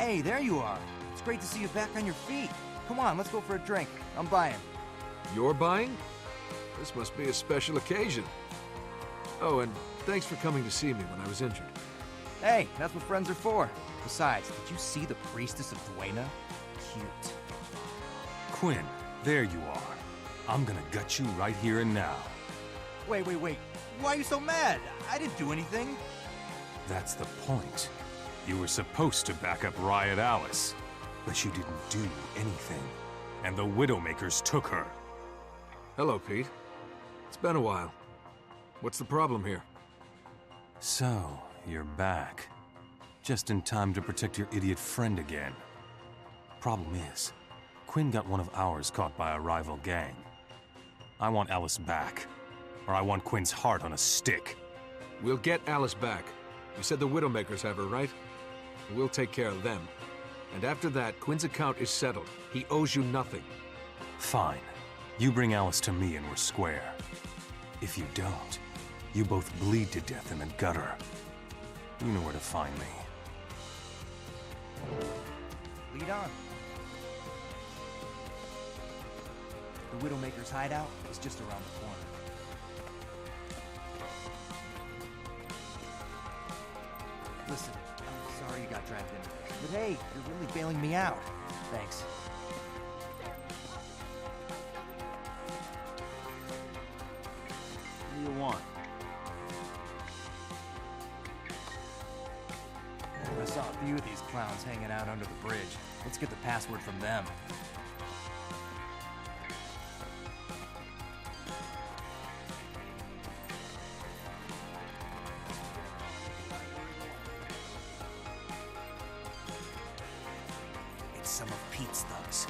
Hey, there you are. It's great to see you back on your feet. Come on, let's go for a drink. I'm buying. You're buying? This must be a special occasion. Oh, and thanks for coming to see me when I was injured. Hey, that's what friends are for. Besides, did you see the priestess of Duena? Cute. Quinn, there you are. I'm gonna gut you right here and now. Wait. Why are you so mad? I didn't do anything. That's the point. You were supposed to back up Riot Alice, but you didn't do anything. And the Widowmakers took her. Hello, Pete. It's been a while. What's the problem here? So, you're back. Just in time to protect your idiot friend again. Problem is, Quinn got one of ours caught by a rival gang. I want Alice back, or I want Quinn's heart on a stick. We'll get Alice back. You said the Widowmakers have her, right? We'll take care of them. And after that, Quinn's account is settled. He owes you nothing. Fine. You bring Alice to me and we're square. If you don't, you both bleed to death in the gutter. You know where to find me. Lead on. The Widowmaker's hideout is just around the corner. Listen, I'm sorry you got dragged into this, but hey, you're really bailing me out. Thanks. What do you want? I saw a few of these clowns hanging out under the bridge. Let's get the password from them. It's some of Pete's thugs.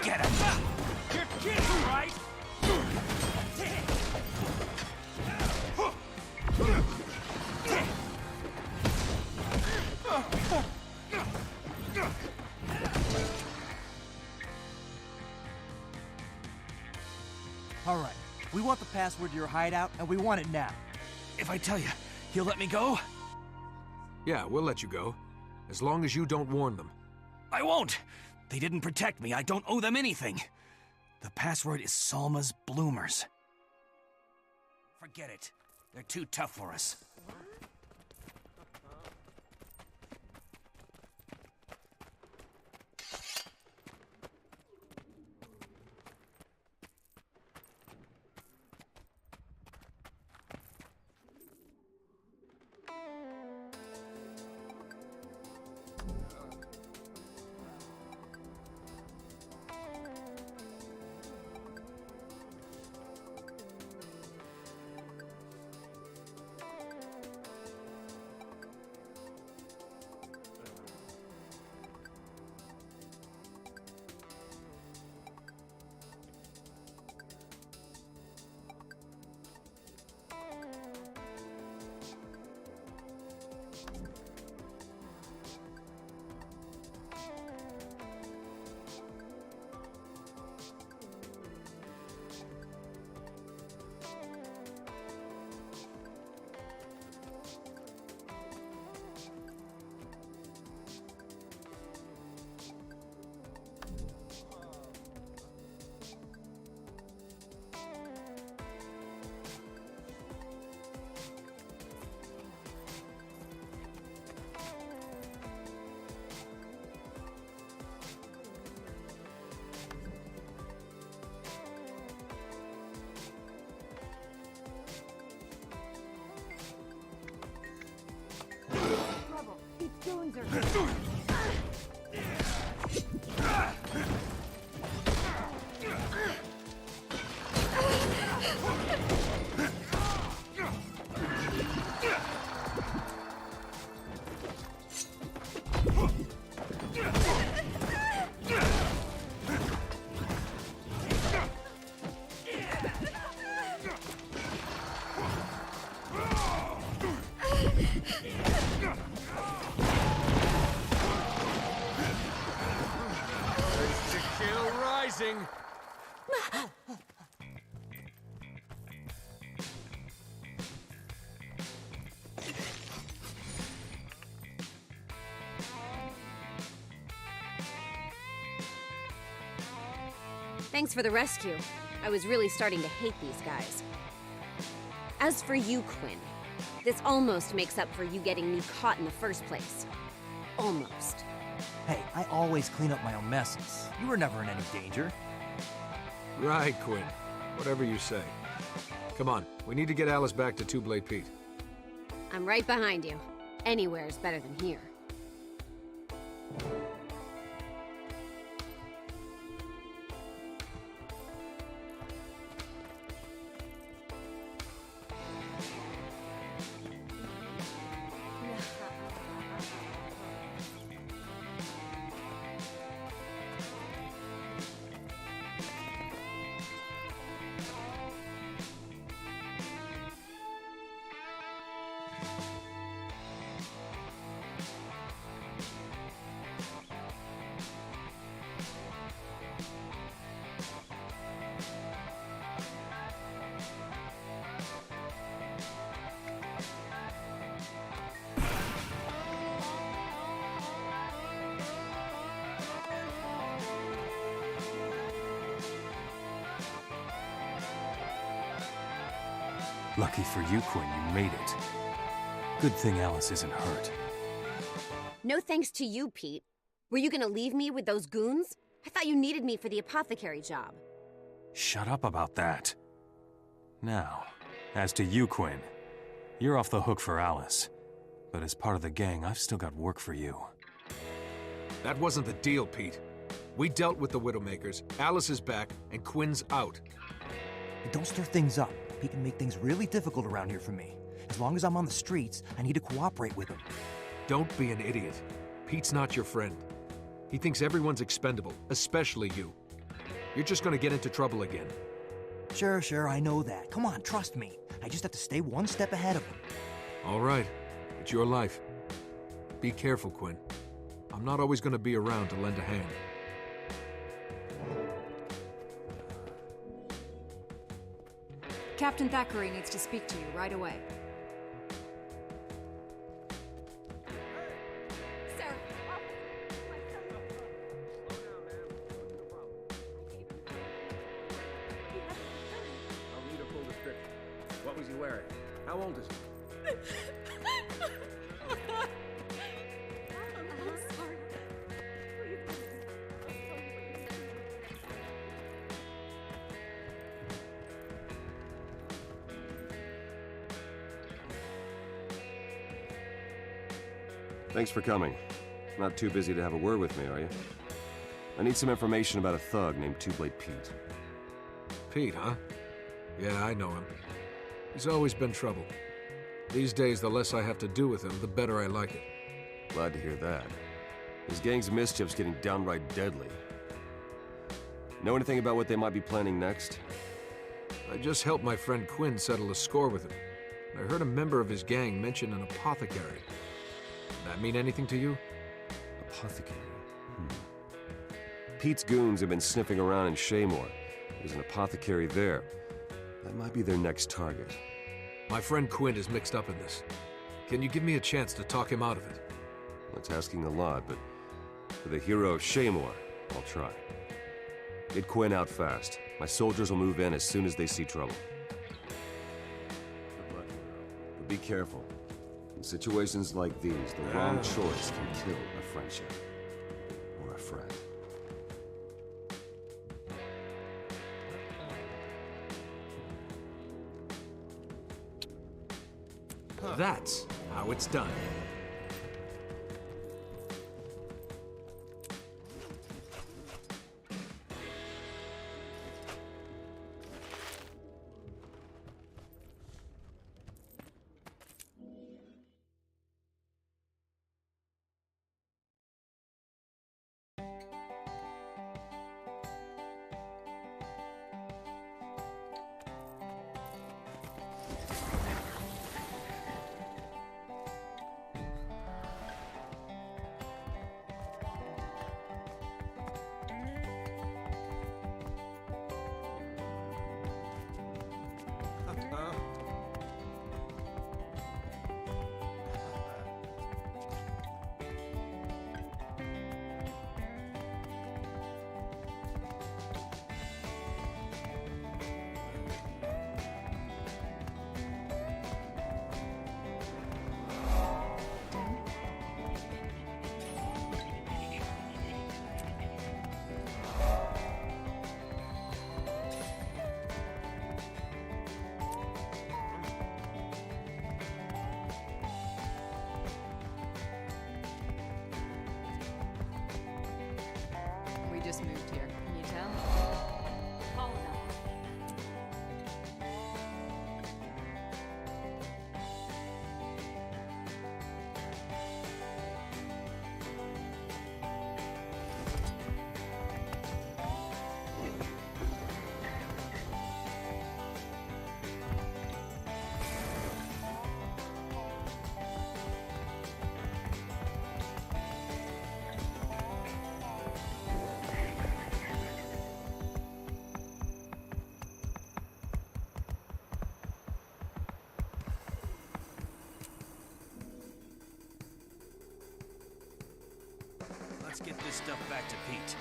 Get him! You're kidding, right? All right, we want the password to your hideout, and we want it now. If I tell you, you'll let me go? Yeah, we'll let you go. As long as you don't warn them. I won't! They didn't protect me. I don't owe them anything. The password is Salma's Bloomers. Forget it. They're too tough for us. Thanks for the rescue. I was really starting to hate these guys. As for you, Quinn, this almost makes up for you getting me caught in the first place. Almost. Hey, I always clean up my own messes. You were never in any danger. Right, Quinn. Whatever you say. Come on, we need to get Alice back to Two-Blade Pete. I'm right behind you. Anywhere's better than here. Lucky for you, Quinn, you made it. Good thing Alice isn't hurt. No thanks to you, Pete. Were you gonna leave me with those goons? I thought you needed me for the apothecary job. Shut up about that. Now, as to you, Quinn, you're off the hook for Alice. But as part of the gang, I've still got work for you. That wasn't the deal, Pete. We dealt with the Widowmakers, Alice is back, and Quinn's out. And don't stir things up. He can make things really difficult around here for me. As long as I'm on the streets, I need to cooperate with him. Don't be an idiot. Pete's not your friend. He thinks everyone's expendable, especially you. You're just gonna get into trouble again. Sure, I know that. Come on, trust me. I just have to stay one step ahead of him. All right. It's your life. Be careful, Quinn. I'm not always gonna be around to lend a hand. Captain Thackeray needs to speak to you right away. Sir. I'll need a full description. What was he wearing? How old is he? I'm sorry. Thanks for coming. Not too busy to have a word with me, are you? I need some information about a thug named Two-Blade Pete. Pete, huh? Yeah, I know him. He's always been trouble. These days, the less I have to do with him, the better I like it. Glad to hear that. His gang's mischief's getting downright deadly. Know anything about what they might be planning next? I just helped my friend Quinn settle a score with him. I heard a member of his gang mention an apothecary. That mean anything to you? Apothecary? Pete's goons have been sniffing around in Shaymore. There's an apothecary there. That might be their next target. My friend Quinn is mixed up in this. Can you give me a chance to talk him out of it? That's asking a lot, but for the hero of Shaymore, I'll try. Get Quinn out fast. My soldiers will move in as soon as they see trouble. Good luck, but be careful. In situations like these, the wrong choice can kill a friendship. Or a friend. That's how it's done. Let's get this stuff back to Pete.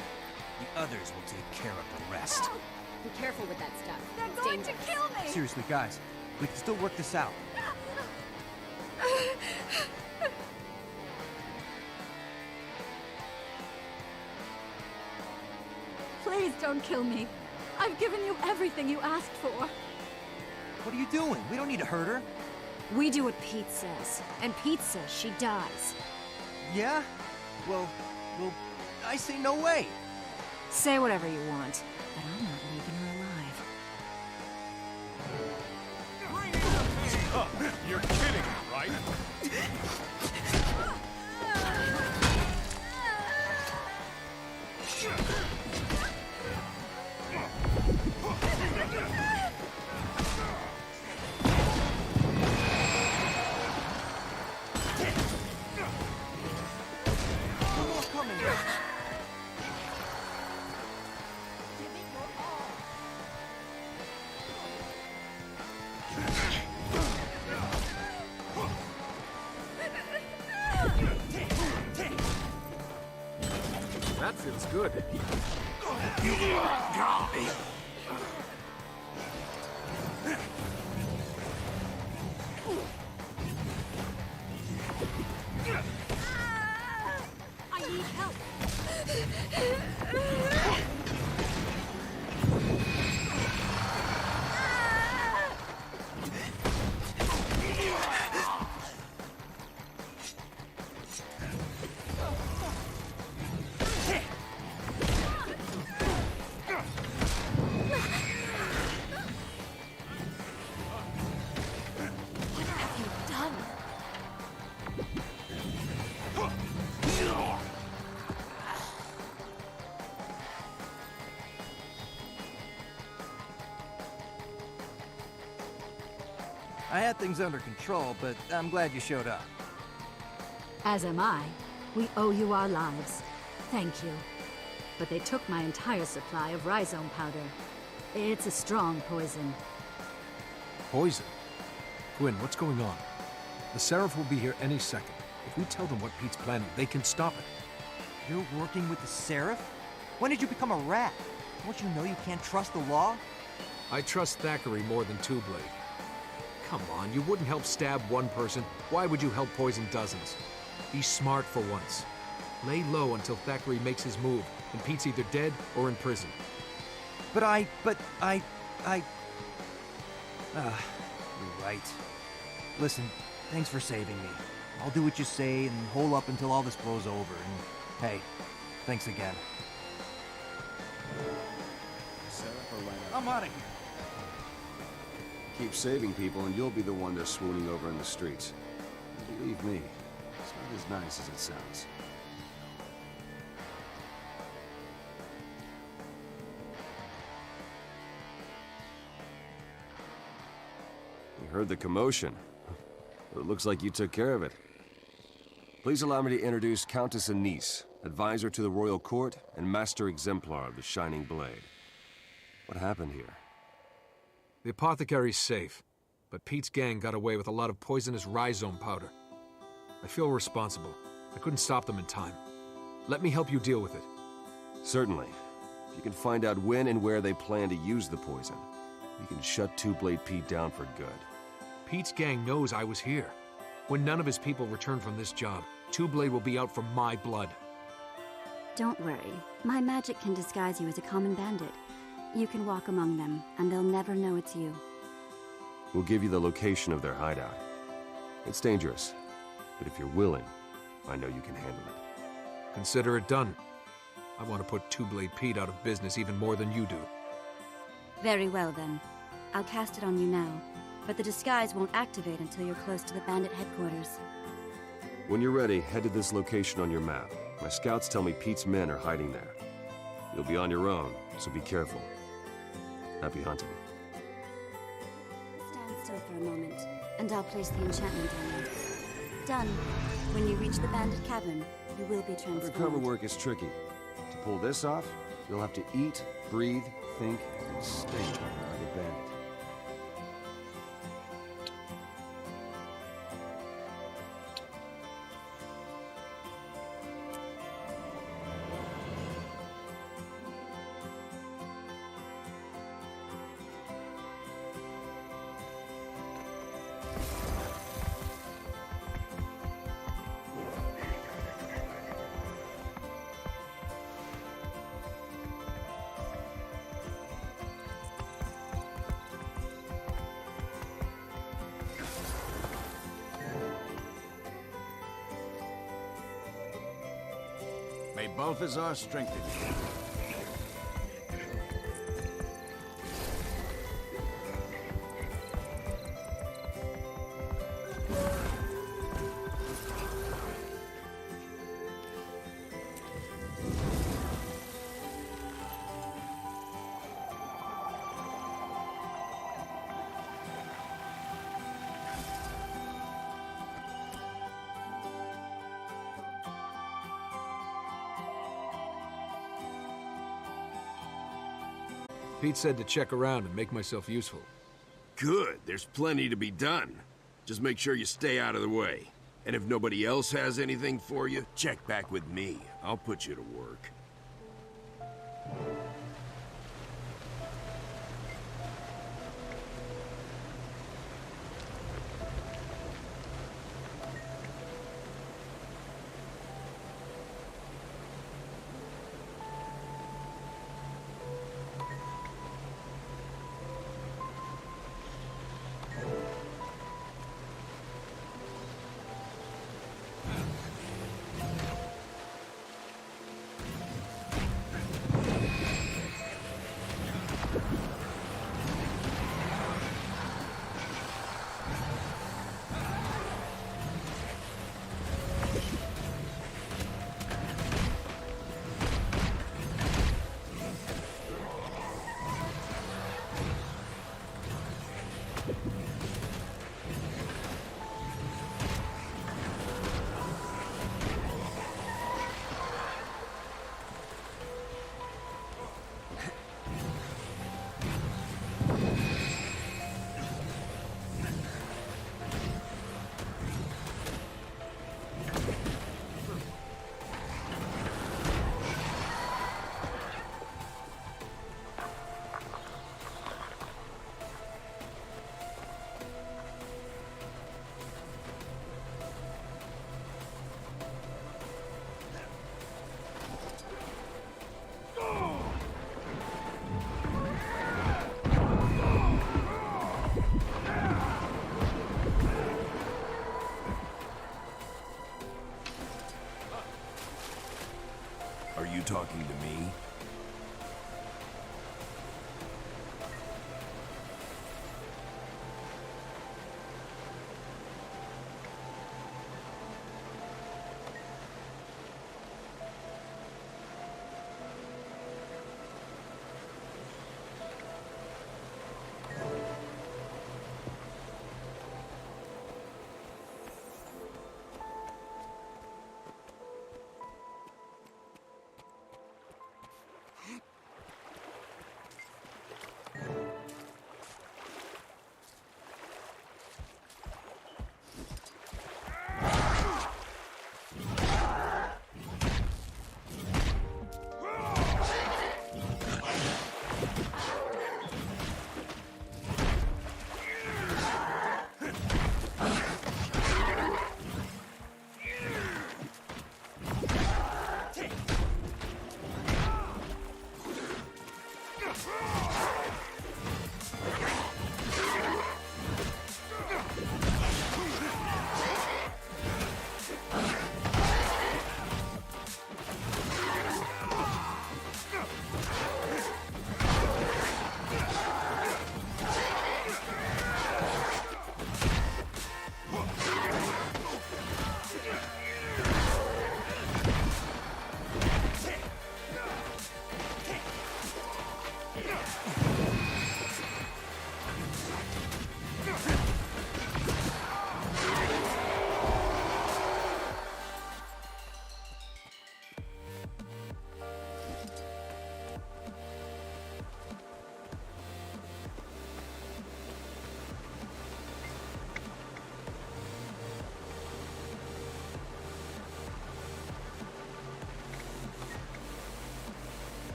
The others will take care of the rest. Be careful with that stuff. They're It's going dangerous. to kill me! Seriously, guys, we can still work this out. Please don't kill me. I've given you everything you asked for. What are you doing? We don't need to hurt her. We do what Pete says, and Pete says she dies. Yeah? Well, I say no way. Say whatever you want, but I'm not leaving her alive. You're kidding, right? That feels good. I need help. I had things under control, but I'm glad you showed up. As am I. We owe you our lives. Thank you. But they took my entire supply of rhizome powder. It's a strong poison. Poison? Quinn, what's going on? The Seraph will be here any second. If we tell them what Pete's planning, they can stop it. You're working with the Seraph? When did you become a rat? Don't you know you can't trust the law? I trust Thackeray more than Two-Blade. Come on, you wouldn't help stab one person. Why would you help poison dozens? Be smart for once. Lay low until Thackeray makes his move, and Pete's either dead or in prison. You're right. Listen, thanks for saving me. I'll do what you say and hole up until all this blows over, and hey, thanks again. I'm out of here. Keep saving people and you'll be the one they're swooning over in the streets. And believe me, it's not as nice as it sounds. You heard the commotion. But it looks like you took care of it. Please allow me to introduce Countess Anise, advisor to the royal court and master exemplar of the Shining Blade. What happened here? The apothecary's safe, but Pete's gang got away with a lot of poisonous rhizome powder. I feel responsible. I couldn't stop them in time. Let me help you deal with it. Certainly. If you can find out when and where they plan to use the poison, we can shut Two-Blade Pete down for good. Pete's gang knows I was here. When none of his people return from this job, Two-Blade will be out for my blood. Don't worry. My magic can disguise you as a common bandit. You can walk among them, and they'll never know it's you. We'll give you the location of their hideout. It's dangerous, but if you're willing, I know you can handle it. Consider it done. I want to put Two-Blade Pete out of business even more than you do. Very well, then. I'll cast it on you now, but the disguise won't activate until you're close to the bandit headquarters. When you're ready, head to this location on your map. My scouts tell me Pete's men are hiding there. You'll be on your own, so be careful. Happy hunting. Stand still for a moment, and I'll place the enchantment on you. Done. When you reach the bandit cavern, you will be transformed. Undercover work is tricky. To pull this off, you'll have to eat, breathe, think, and stay like a bandit. May Balthazar strengthen you. Pete said to check around and make myself useful. Good. There's plenty to be done. Just make sure you stay out of the way. And if nobody else has anything for you, check back with me. I'll put you to work. Are you talking to me?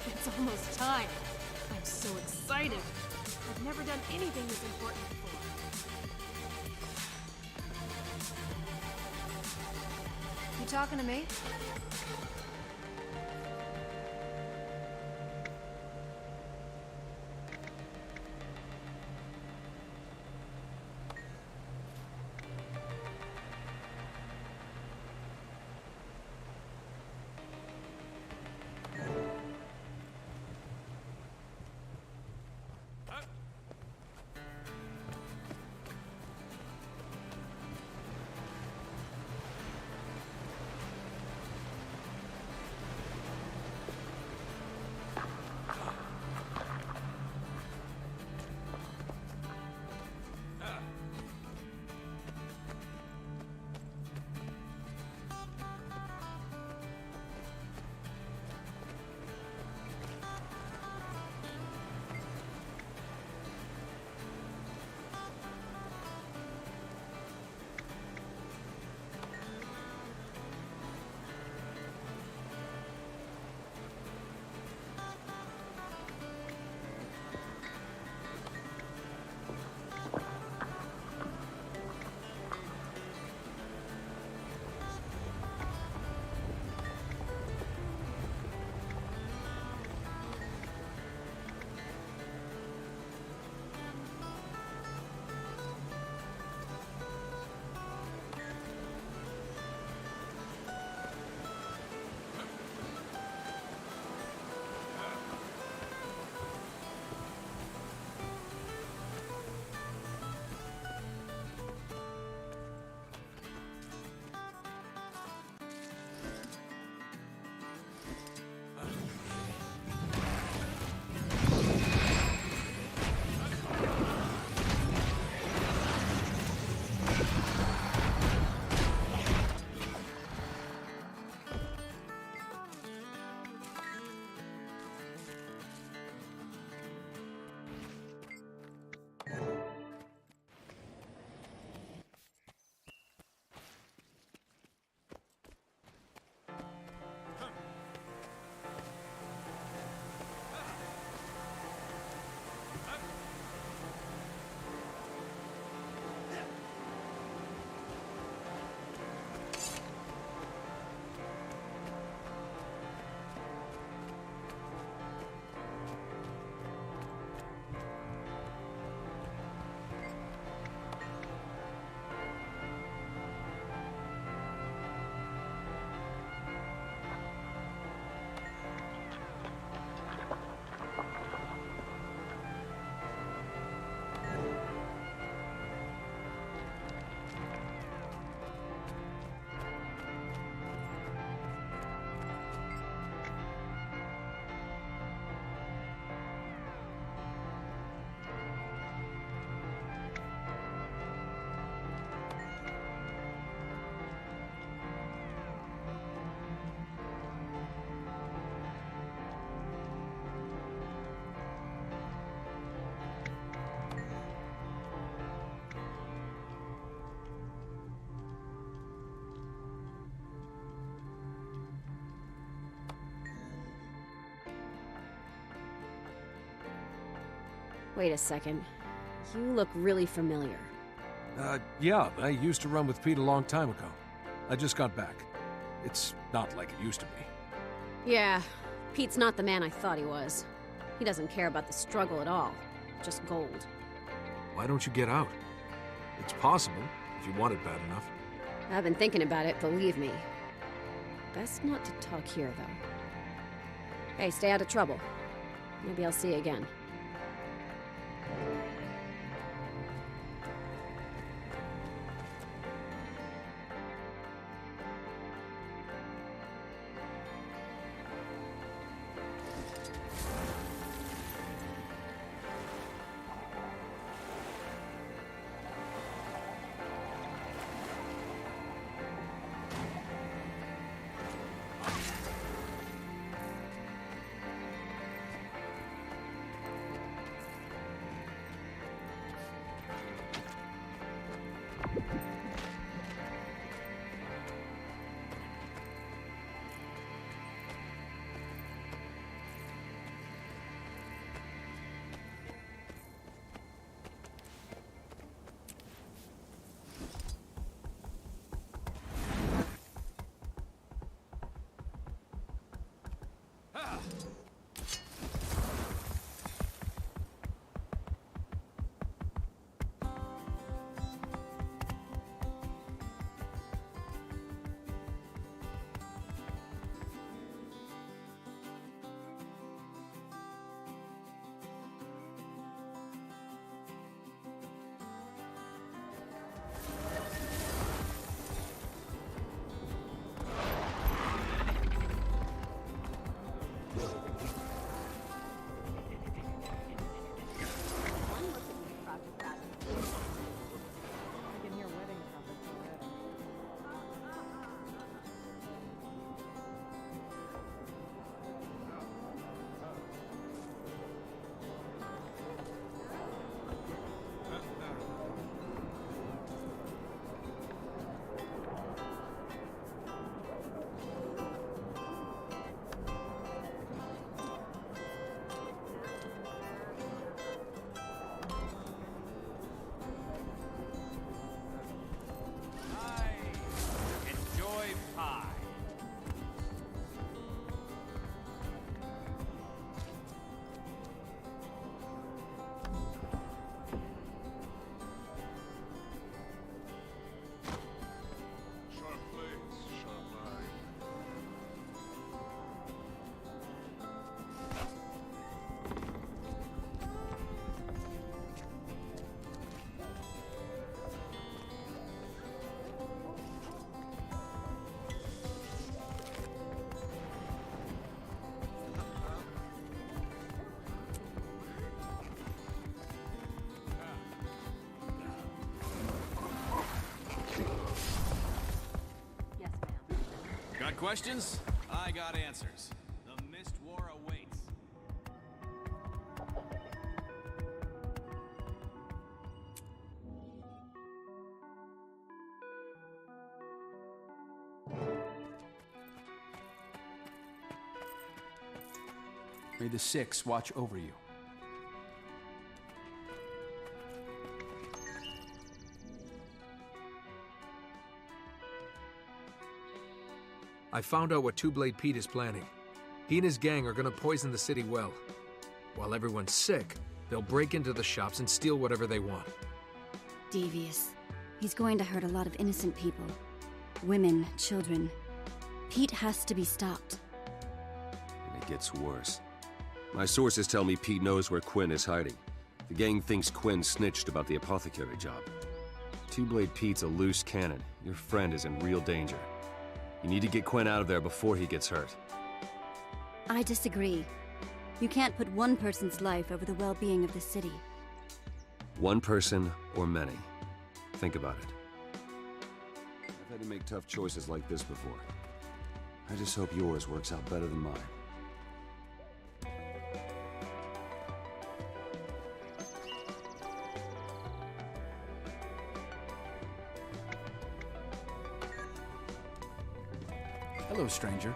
It's almost time. I'm so excited. I've never done anything this important before. You talking to me? Wait a second. You look really familiar. Yeah, I used to run with Pete a long time ago. I just got back. It's not like it used to be. Yeah, Pete's not the man I thought he was. He doesn't care about the struggle at all. Just gold. Why don't you get out? It's possible, if you want it bad enough. I've been thinking about it, believe me. Best not to talk here, though. Hey, stay out of trouble. Maybe I'll see you again. Got questions? I got answers. The Mist War awaits. May the Six watch over you. I found out what Two-Blade Pete is planning. He and his gang are gonna poison the city well. While everyone's sick, they'll break into the shops and steal whatever they want. Devious. He's going to hurt a lot of innocent people. Women, children. Pete has to be stopped. And it gets worse. My sources tell me Pete knows where Quinn is hiding. The gang thinks Quinn snitched about the apothecary job. Two-Blade Pete's a loose cannon. Your friend is in real danger. You need to get Quinn out of there before he gets hurt. I disagree. You can't put one person's life over the well-being of the city. One person or many. Think about it. I've had to make tough choices like this before. I just hope yours works out better than mine. Hello, stranger.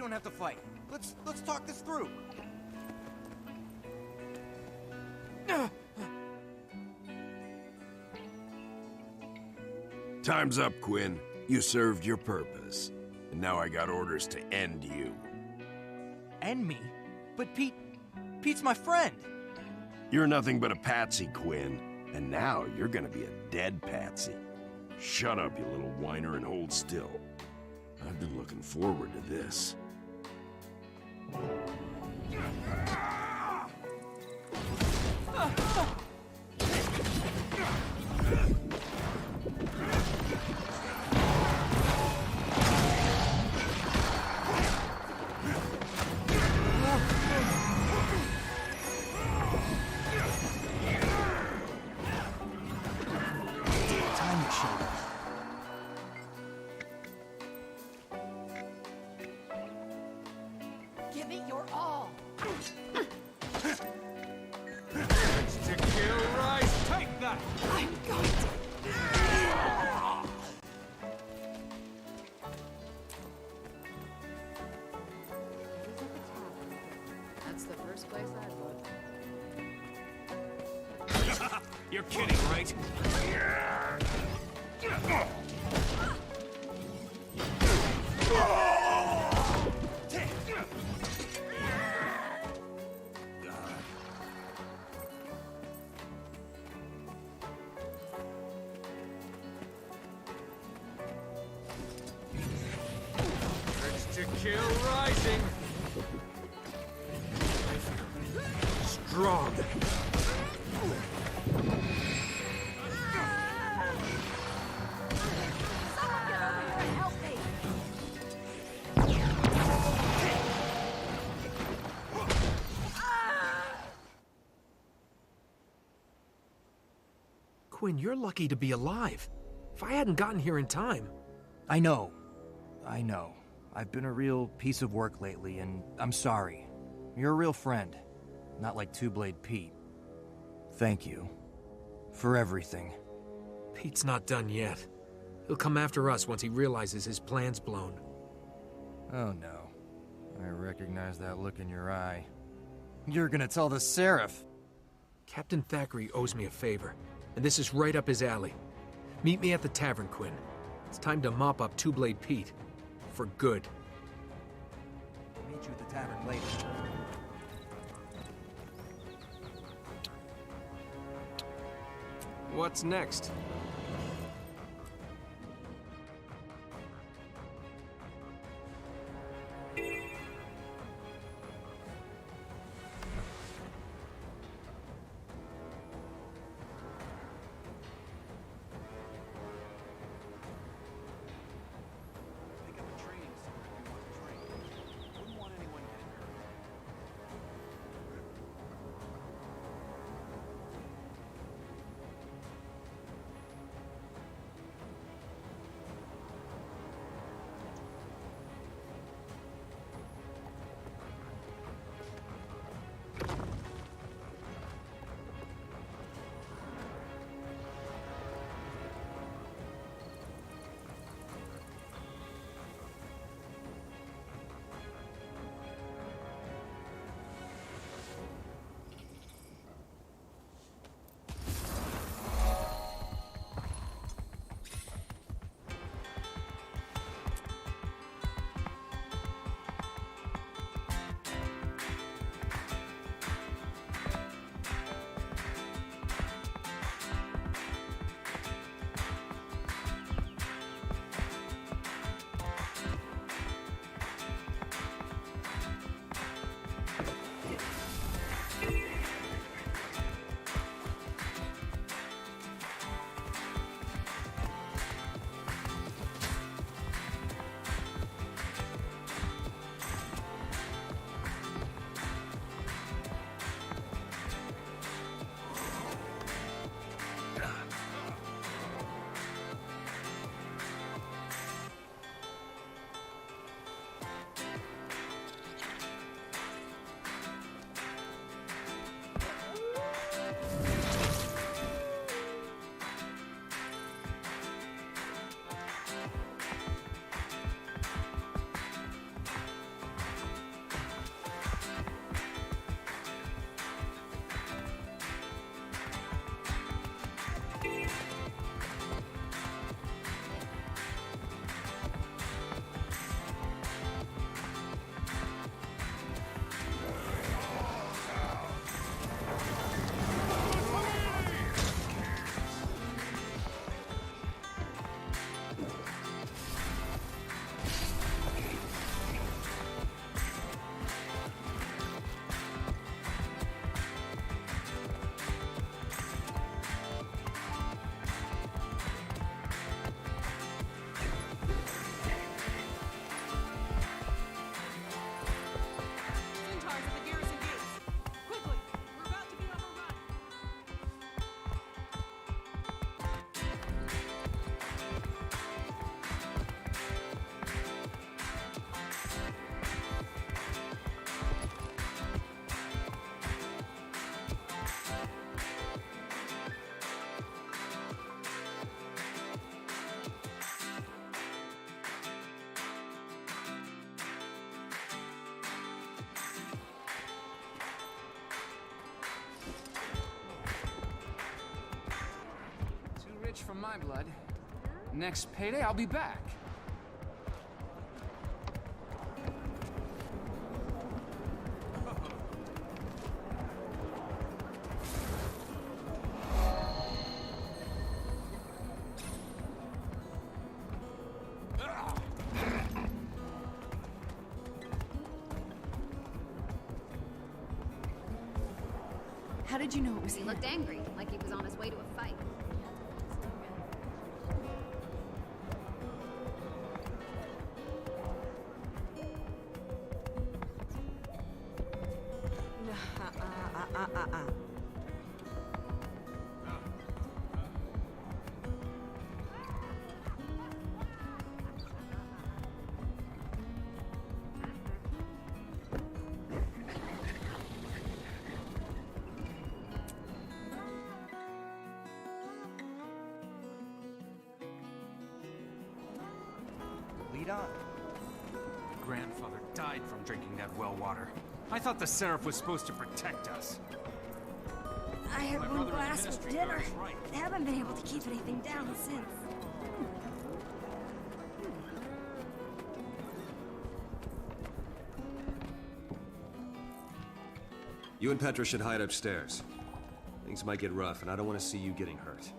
don't have to fight. Let's talk this through. Time's up, Quinn. You served your purpose. And now I got orders to end you. End me? But Pete's my friend. You're nothing but a patsy, Quinn. And now you're gonna be a dead patsy. Shut up, you little whiner, and hold still. I've been looking forward to this. Give it your all. To kill, rise, take that! I'm going to... That's the first place I'd look. You're kidding, right? To kill, rising! Strong! Quinn, you're lucky to be alive. If I hadn't gotten here in time... I know. I've been a real piece of work lately, and I'm sorry. You're a real friend. Not like Two-Blade Pete. Thank you. For everything. Pete's not done yet. He'll come after us once he realizes his plan's blown. Oh no. I recognize that look in your eye. You're gonna tell the Seraph! Captain Thackeray owes me a favor, and this is right up his alley. Meet me at the tavern, Quinn. It's time to mop up Two-Blade Pete. For good. I'll meet you at the tavern later. What's next? from my blood. Next payday, I'll be back. How did you know it was He him? looked angry, like he was on his way to a fight. Lead on. Grandfather died from drinking that well water. I thought the Seraph was supposed to protect us. I had My one brother glass with administrator dinner. is right. I haven't been able to keep anything down since. You and Petra should hide upstairs. Things might get rough, and I don't want to see you getting hurt.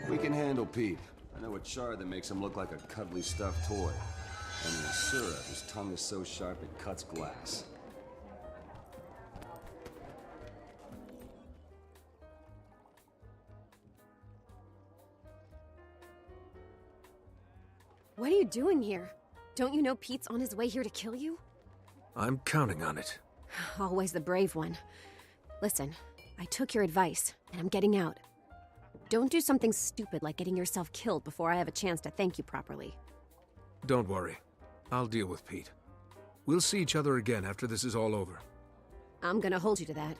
We can handle Pete. I know a char that makes him look like a cuddly stuffed toy. And an Asura whose tongue is so sharp it cuts glass. What are you doing here? Don't you know Pete's on his way here to kill you? I'm counting on it. Always the brave one. Listen, I took your advice, and I'm getting out. Don't do something stupid like getting yourself killed before I have a chance to thank you properly. Don't worry. I'll deal with Pete. We'll see each other again after this is all over. I'm gonna hold you to that.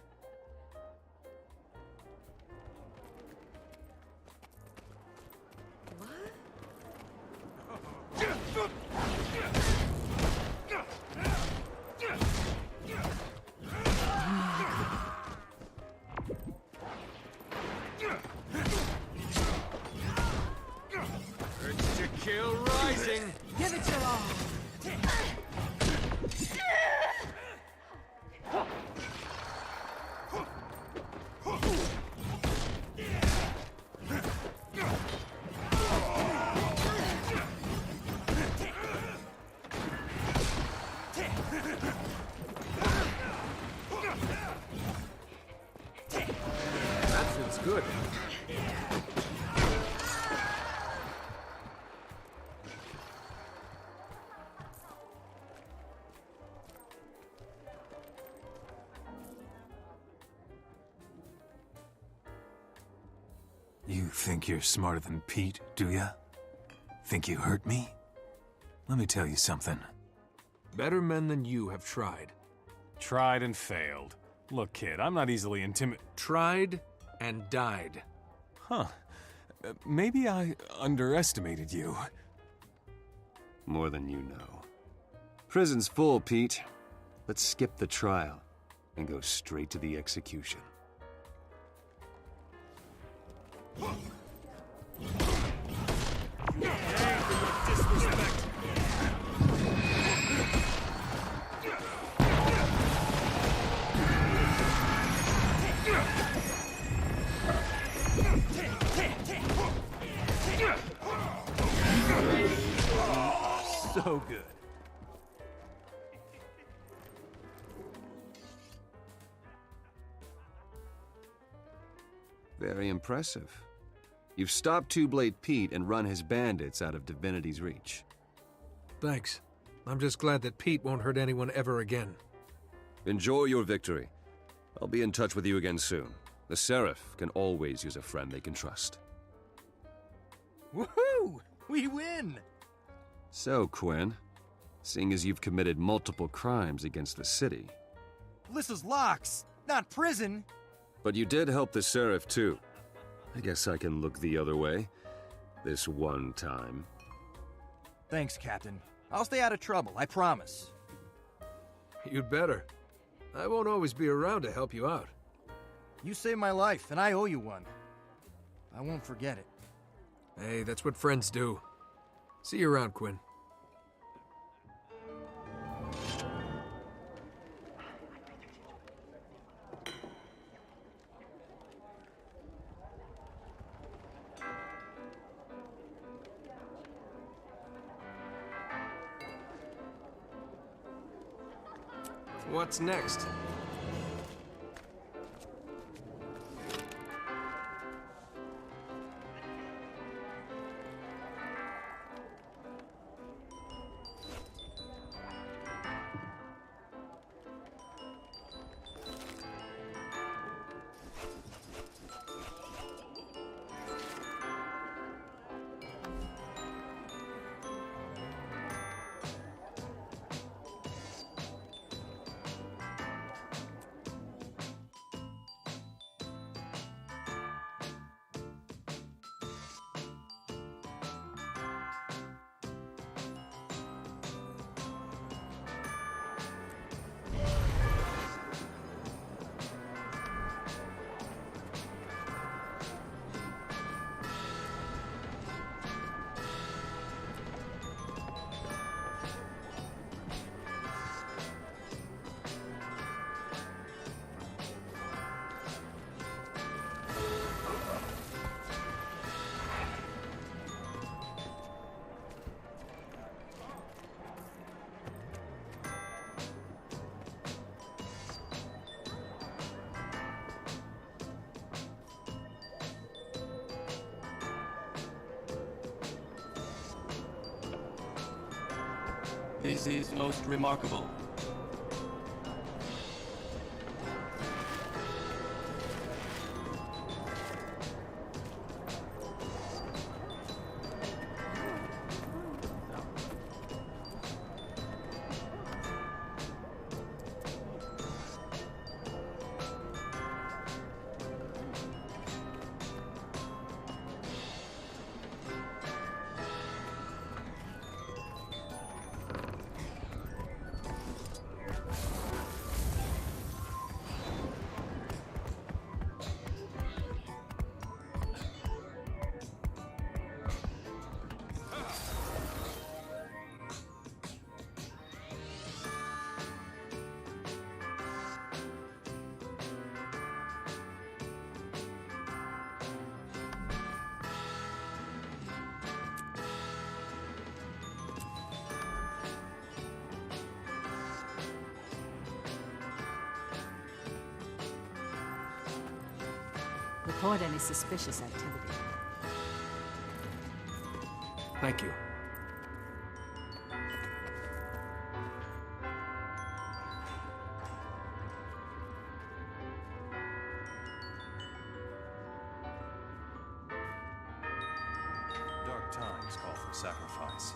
Urge to kill rising! Give it your all. That feels good. You think you're smarter than Pete, do ya? Think you hurt me? Let me tell you something. Better men than you have tried. Tried and failed. Look, kid, I'm not easily intimidated. Tried and died. Huh. Maybe I underestimated you. More than you know. Prison's full, Pete. Let's skip the trial and go straight to the execution. So good. Very impressive. You've stopped Two-Blade Pete and run his bandits out of Divinity's reach. Thanks. I'm just glad that Pete won't hurt anyone ever again. Enjoy your victory. I'll be in touch with you again soon. The Sheriff can always use a friend they can trust. Woohoo! We win! So, Quinn, seeing as you've committed multiple crimes against the city... This is locks, not prison! But you did help the Sheriff, too. I guess I can look the other way. This one time. Thanks, Captain. I'll stay out of trouble, I promise. You'd better. I won't always be around to help you out. You saved my life, and I owe you one. I won't forget it. Hey, that's what friends do. See you around, Quinn. What's next? This is most remarkable. Report any suspicious activity. Thank you. Dark times call for sacrifice.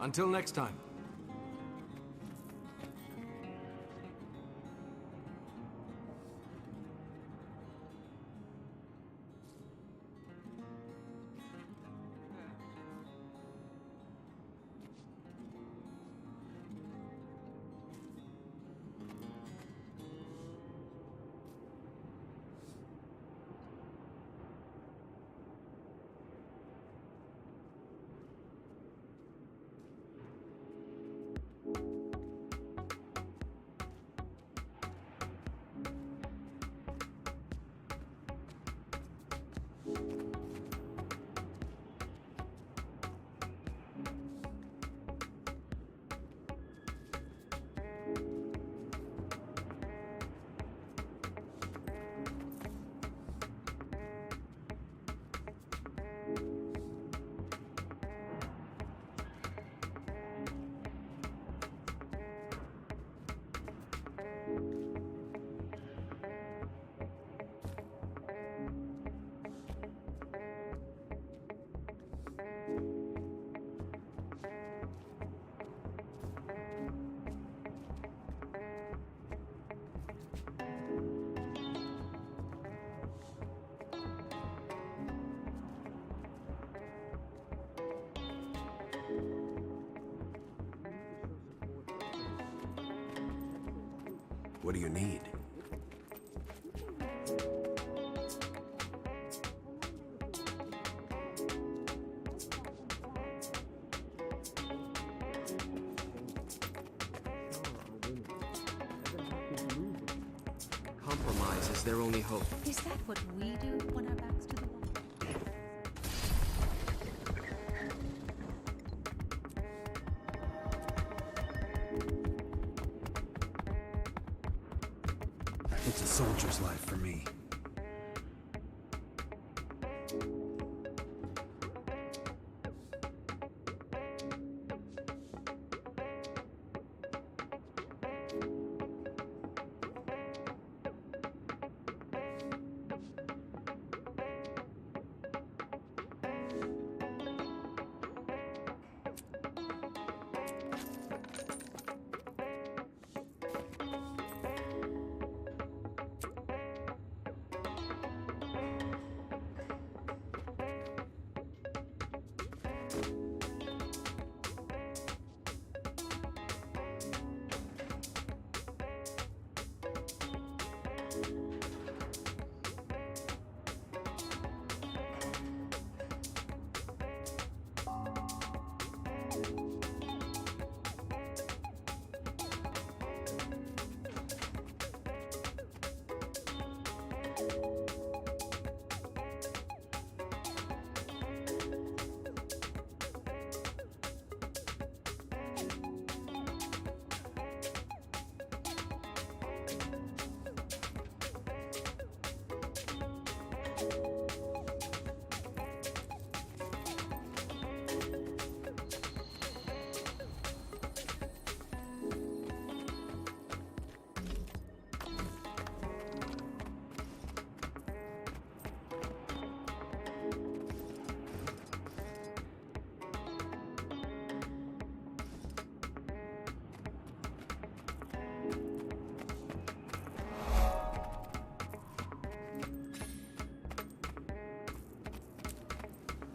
Until next time. What do you need? Compromise is their only hope. Is that what we do when our backs to the wall? It's a soldier's life for me.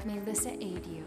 May Lissa aid you.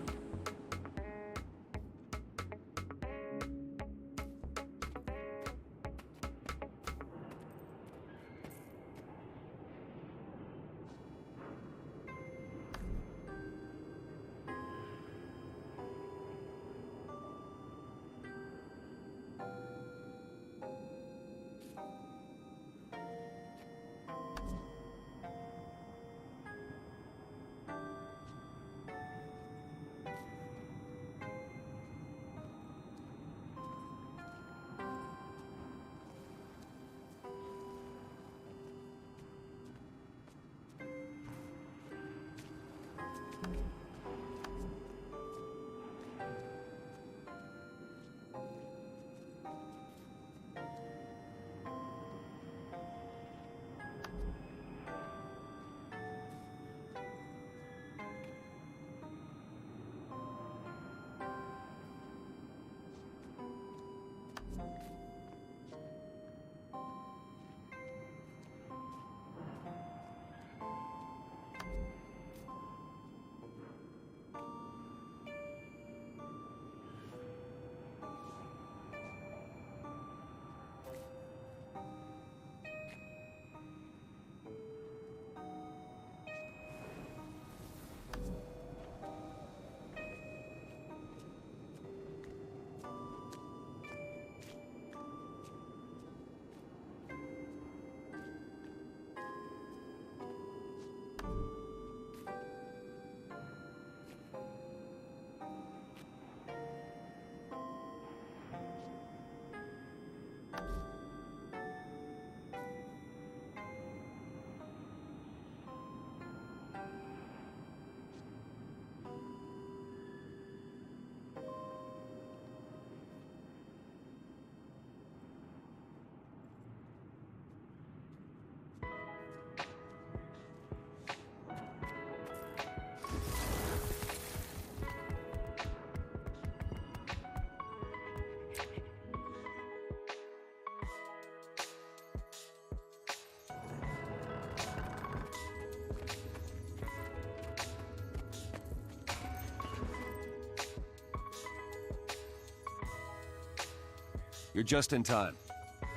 You're just in time.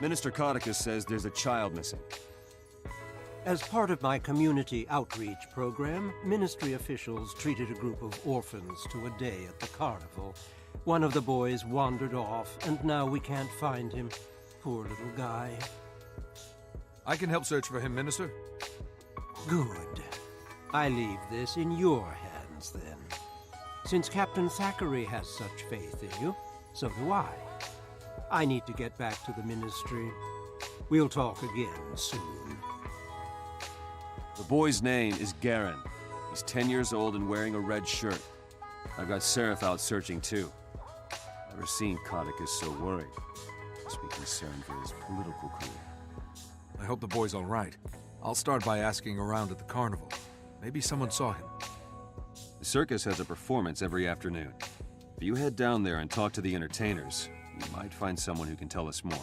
Minister Codicus says there's a child missing. As part of my community outreach program, ministry officials treated a group of orphans to a day at the carnival. One of the boys wandered off, and now we can't find him. Poor little guy. I can help search for him, Minister. Good. I leave this in your hands, then. Since Captain Thackeray has such faith in you, so do I. I need to get back to the ministry. We'll talk again soon. The boy's name is Garen. He's 10 years old and wearing a red shirt. I've got Seraph out searching too. Never seen Codicus so worried. Must be concerned for his political career. I hope the boy's all right. I'll start by asking around at the carnival. Maybe someone saw him. The circus has a performance every afternoon. If you head down there and talk to the entertainers, you might find someone who can tell us more.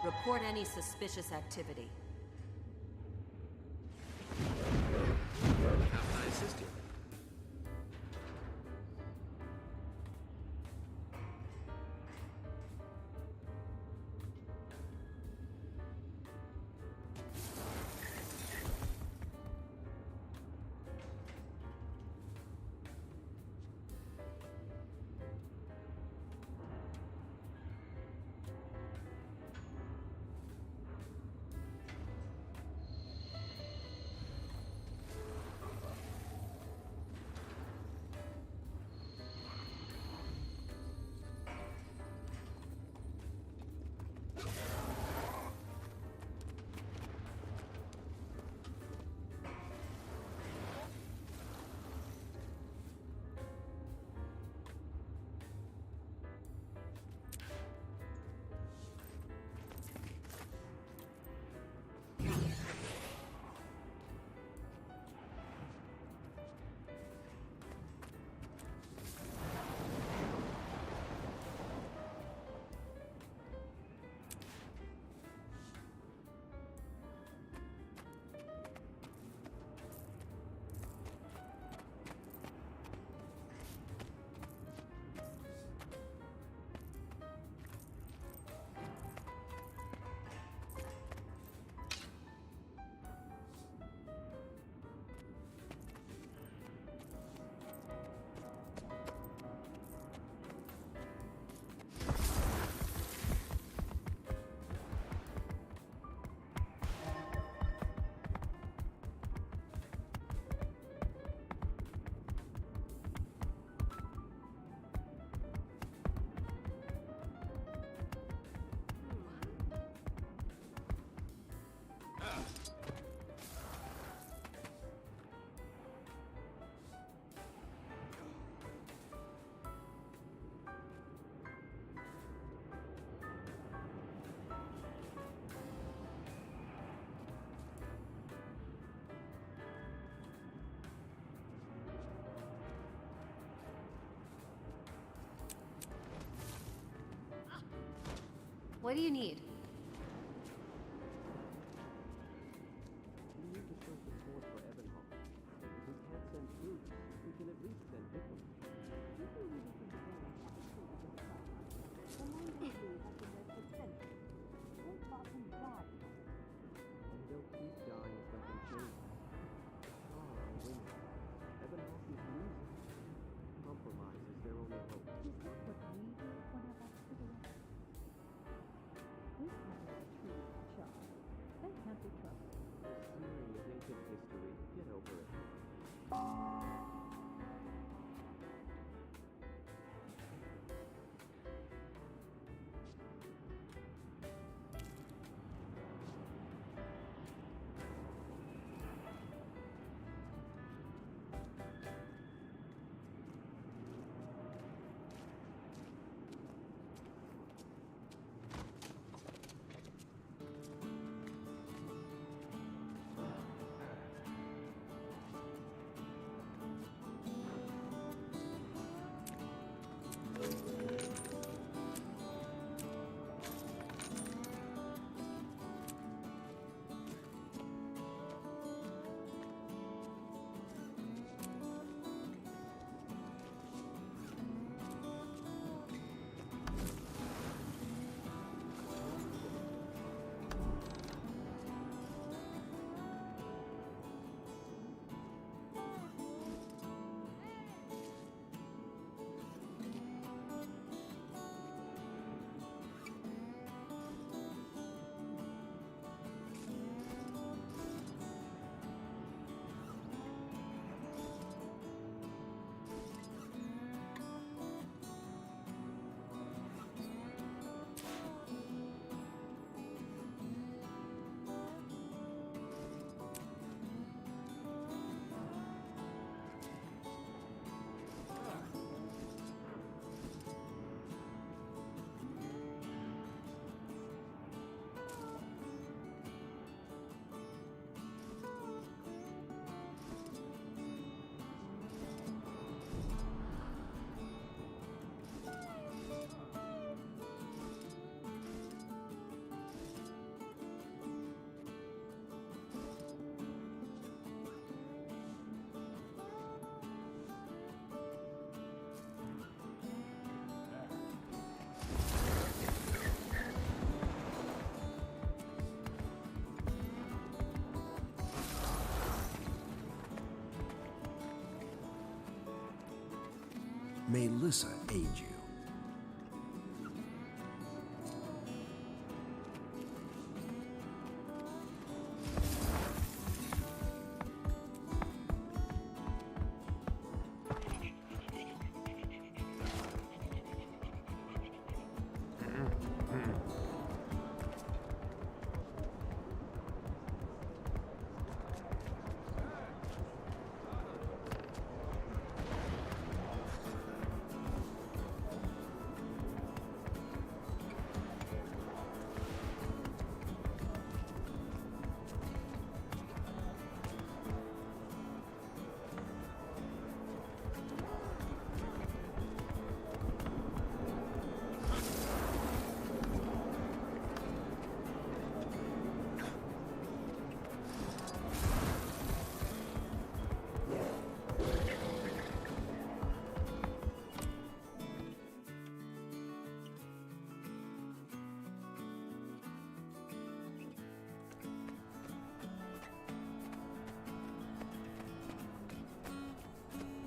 Report any suspicious activity. How can I assist you? What do you need? We need to show support for Ebenhoff. If we can't send troops, we can at least send people. And they'll keep dying if nothing changes. All are winning. Ebenhoff is losing. Compromise is their only hope. Is that what we do when our backs to the wall? This man is a true child. They can't be trusted. The sneering is ancient history. Get over it. May Lissa aid you.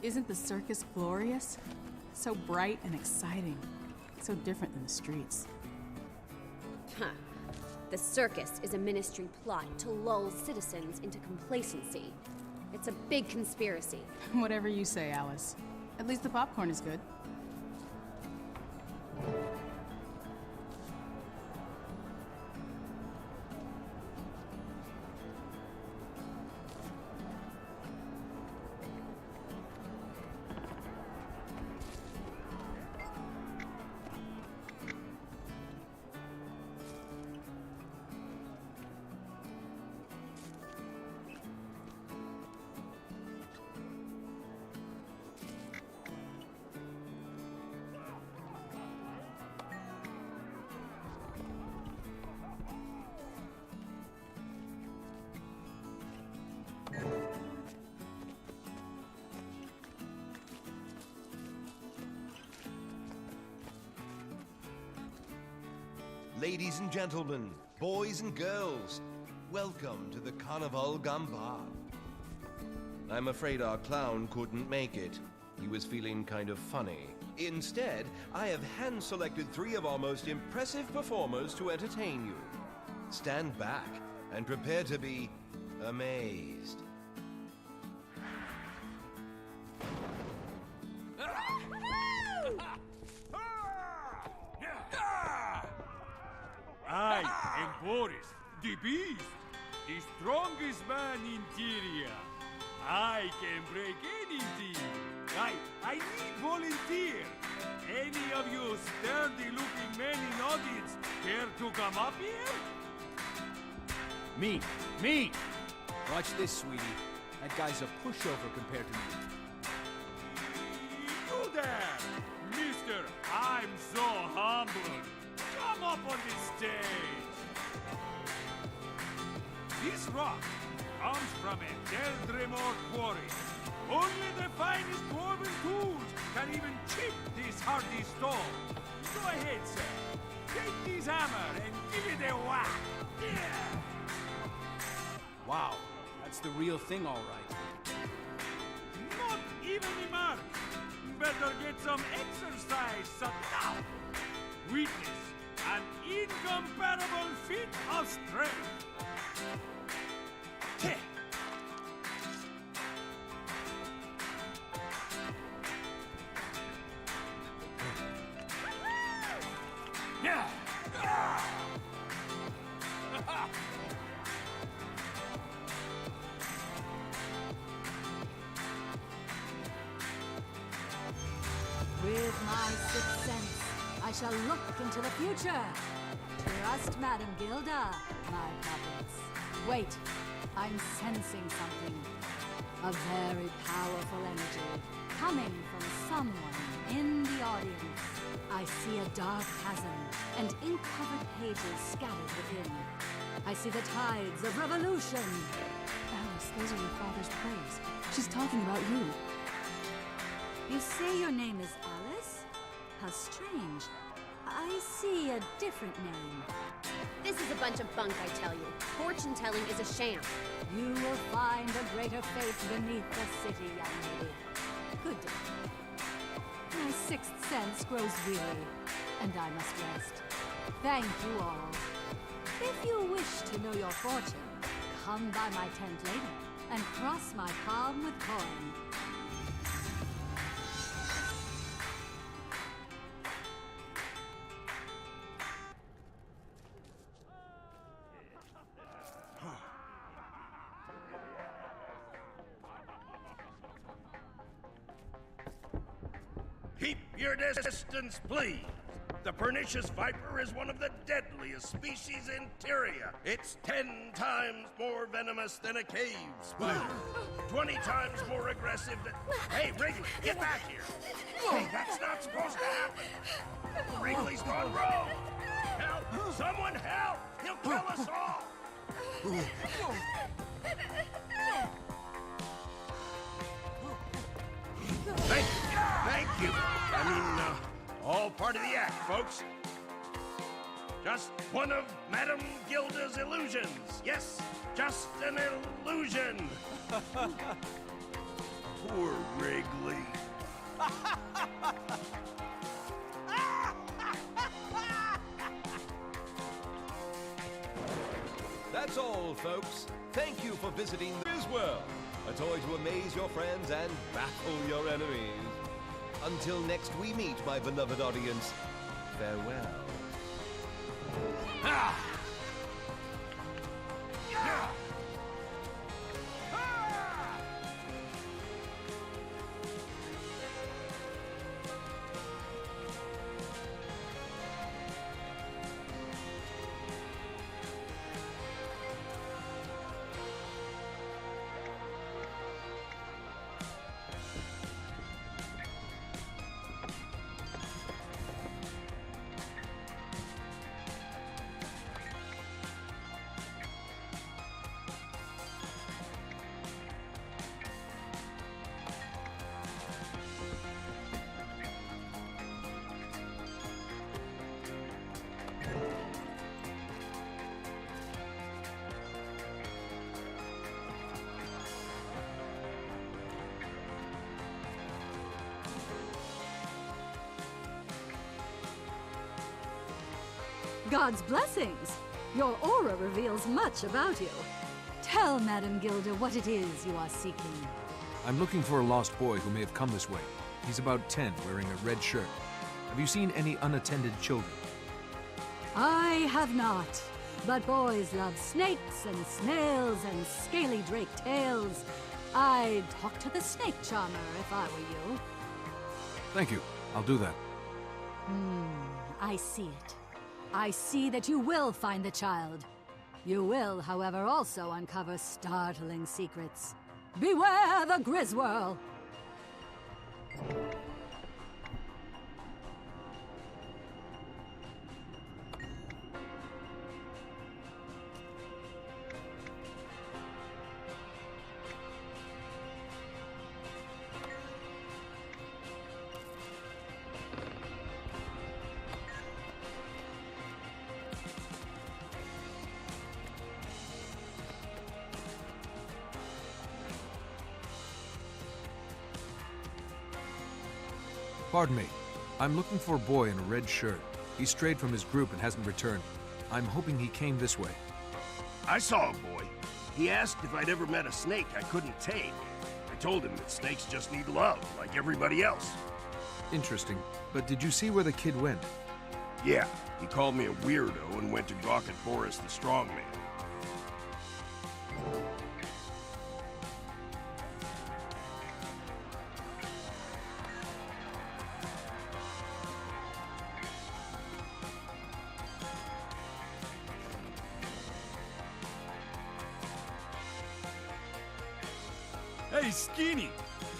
Isn't the circus glorious? So bright and exciting. So different than the streets. Huh. The circus is a ministry plot to lull citizens into complacency. It's a big conspiracy. Whatever you say, Alice. At least the popcorn is good. Ladies and gentlemen, boys and girls, welcome to the Carnival Gamba. I'm afraid our clown couldn't make it. He was feeling kind of funny. Instead, I have hand-selected 3 of our most impressive performers to entertain you. Stand back and prepare to be amazed. I am Boris, the Beast, the strongest man in Tyria. I can break anything. I need volunteer. Any of you sturdy-looking men in audience care to come up here? Me! Watch this, sweetie. That guy's a pushover compared to me. You there! Mister, I'm so humbled. Come up on this stage. This rock comes from a Deldremor quarry. Only the finest dwarven tools can even chip this hardy stone. Go ahead, sir. Take this hammer and give it a whack. Yeah! Wow, that's the real thing, all right. Not even a mark. Better get some exercise, son. Now, witness an incomparable feat of strength. With my sixth sense, I shall look into the future. Trust Madame Gilda, my puppets. Wait, I'm sensing something. A very powerful energy coming from someone in the audience. I see a dark chasm and ink-covered pages scattered within. I see the tides of revolution. Alice, those are your father's plays. She's talking about you. You say your name is Alice? How strange. I see a different name. This is a bunch of bunk, I tell you. Fortune-telling is a sham. You will find a greater faith beneath the city, young lady. Good day. My sixth sense grows weary, and I must rest. Thank you all. If you wish to know your fortune, come by my tent later and cross my palm with coin. Keep your distance, please. The pernicious viper is one of the deadliest species in Tyria. It's 10 times more venomous than a cave spider. 20 times more aggressive than... Hey, Wrigley, get back here! Hey, that's not supposed to happen! Wrigley's gone rogue! Help! Someone help! He'll kill us all! Thank you! I mean, all part of the act, folks. Just one of Madame Gilda's illusions. Yes, just an illusion. Poor Wrigley. That's all, folks. Thank you for visiting this world. A toy to amaze your friends and baffle your enemies. Until next we meet, my beloved audience, farewell. God's blessings. Your aura reveals much about you. Tell Madame Gilda what it is you are seeking. I'm looking for a lost boy who may have come this way. He's about 10, wearing a red shirt. Have you seen any unattended children? I have not. But boys love snakes and snails and scaly drake tails. I'd talk to the snake charmer if I were you. Thank you. I'll do that. I see it. I see that you will find the child. You will, however, also uncover startling secrets. Beware the Griswirl! Pardon me. I'm looking for a boy in a red shirt. He strayed from his group and hasn't returned. I'm hoping he came this way. I saw a boy. He asked if I'd ever met a snake I couldn't tame. I told him that snakes just need love, like everybody else. Interesting. But did you see where the kid went? Yeah, he called me a weirdo and went to gawk at Boris the Strongman. Hey, Skinny!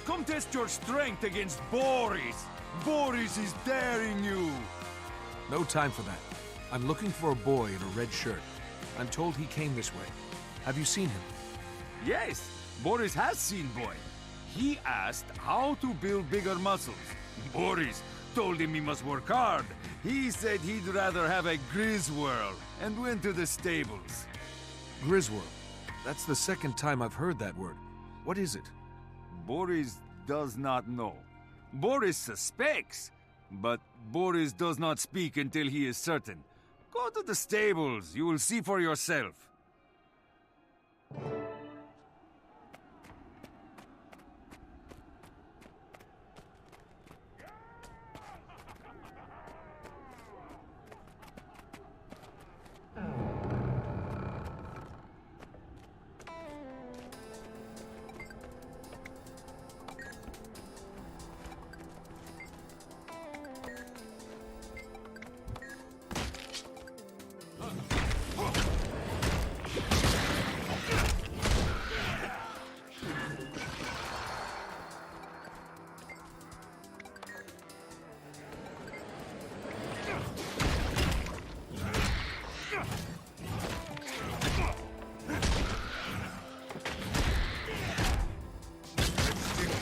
Come test your strength against Boris! Boris is daring you! No time for that. I'm looking for a boy in a red shirt. I'm told he came this way. Have you seen him? Yes, Boris has seen boy. He asked how to build bigger muscles. Boris told him he must work hard. He said he'd rather have a Griswirl and went to the stables. Griswirl. That's the second time I've heard that word. What is it? Boris does not know. Boris suspects, but Boris does not speak until he is certain. Go to the stables. You will see for yourself.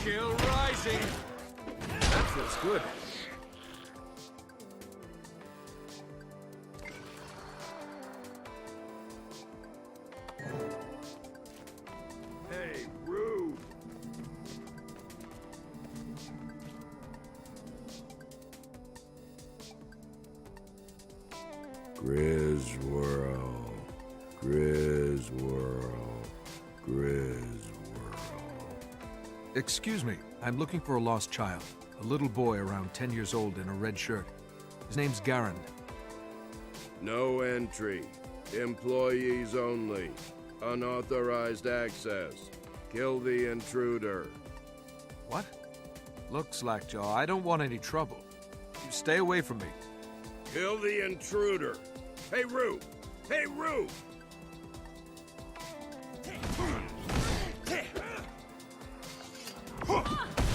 Kill rising. That feels good. Hey, rude! Griswirl, Griswirl, Griswirl. Excuse me. I'm looking for a lost child. A little boy around 10 years old in a red shirt. His name's Garand. No entry. Employees only. Unauthorized access. Kill the intruder. What? Look, Slackjaw, I don't want any trouble. You stay away from me. Kill the intruder. Hey, Roo! Hey, Roo!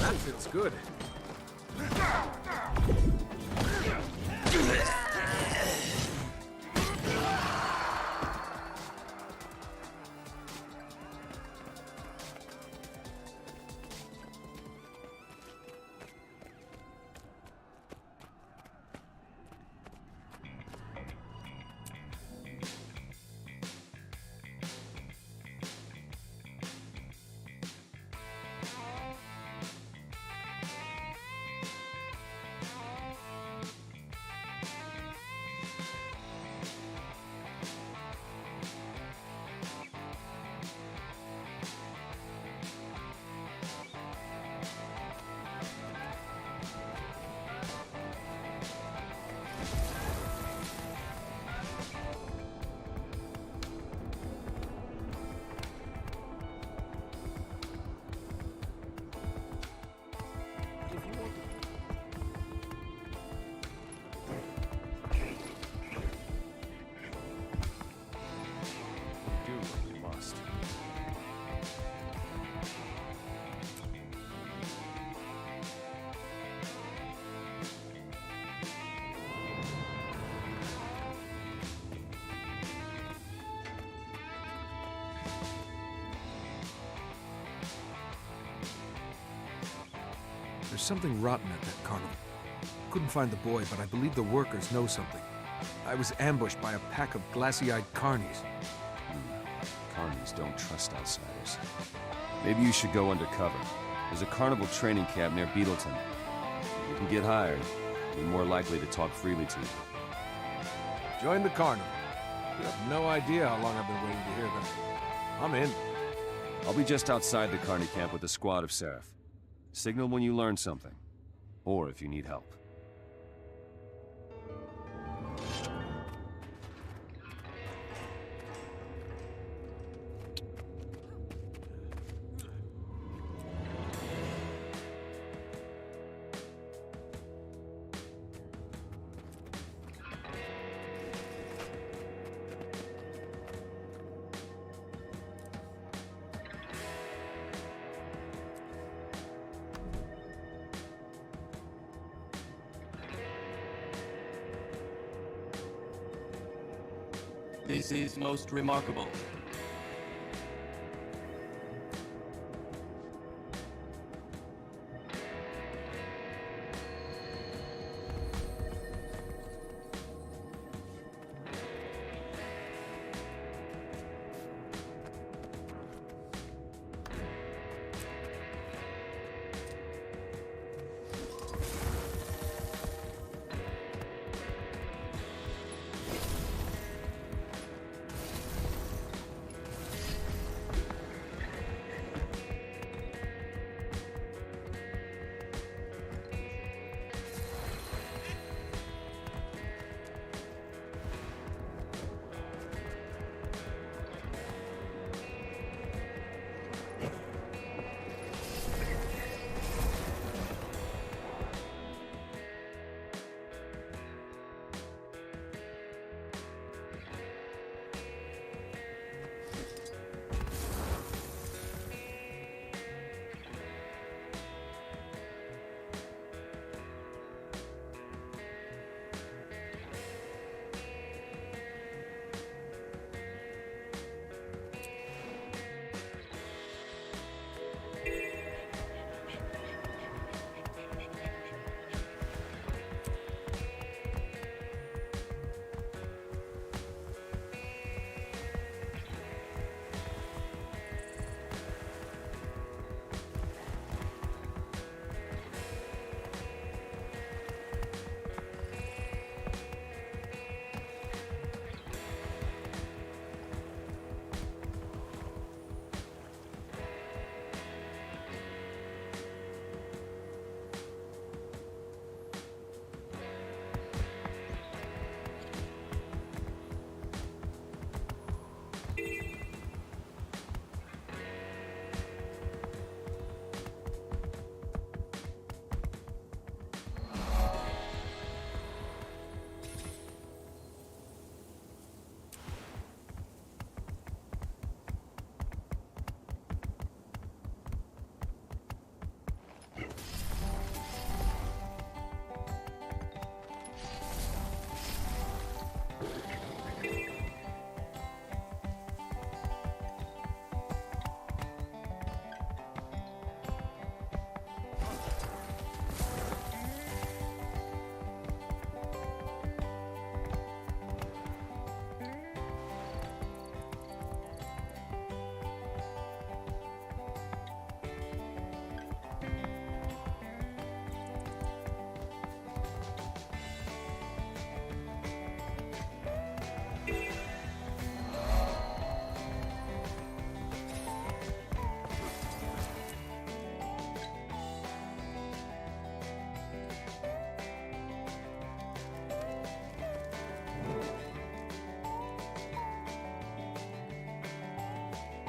That feels good. when you must. There's something rotten at that carnival. Couldn't find the boy, but I believe the workers know something. I was ambushed by a pack of glassy-eyed carnies. Carnies don't trust outsiders. Maybe you should go undercover. There's a carnival training camp near Beetleton. You can get hired. You're more likely to talk freely to you. Join the carnival. You have no idea how long I've been waiting to hear this. I'm in. I'll be just outside the carny camp with a squad of Seraph. Signal when you learn something, or if you need help. This is most remarkable.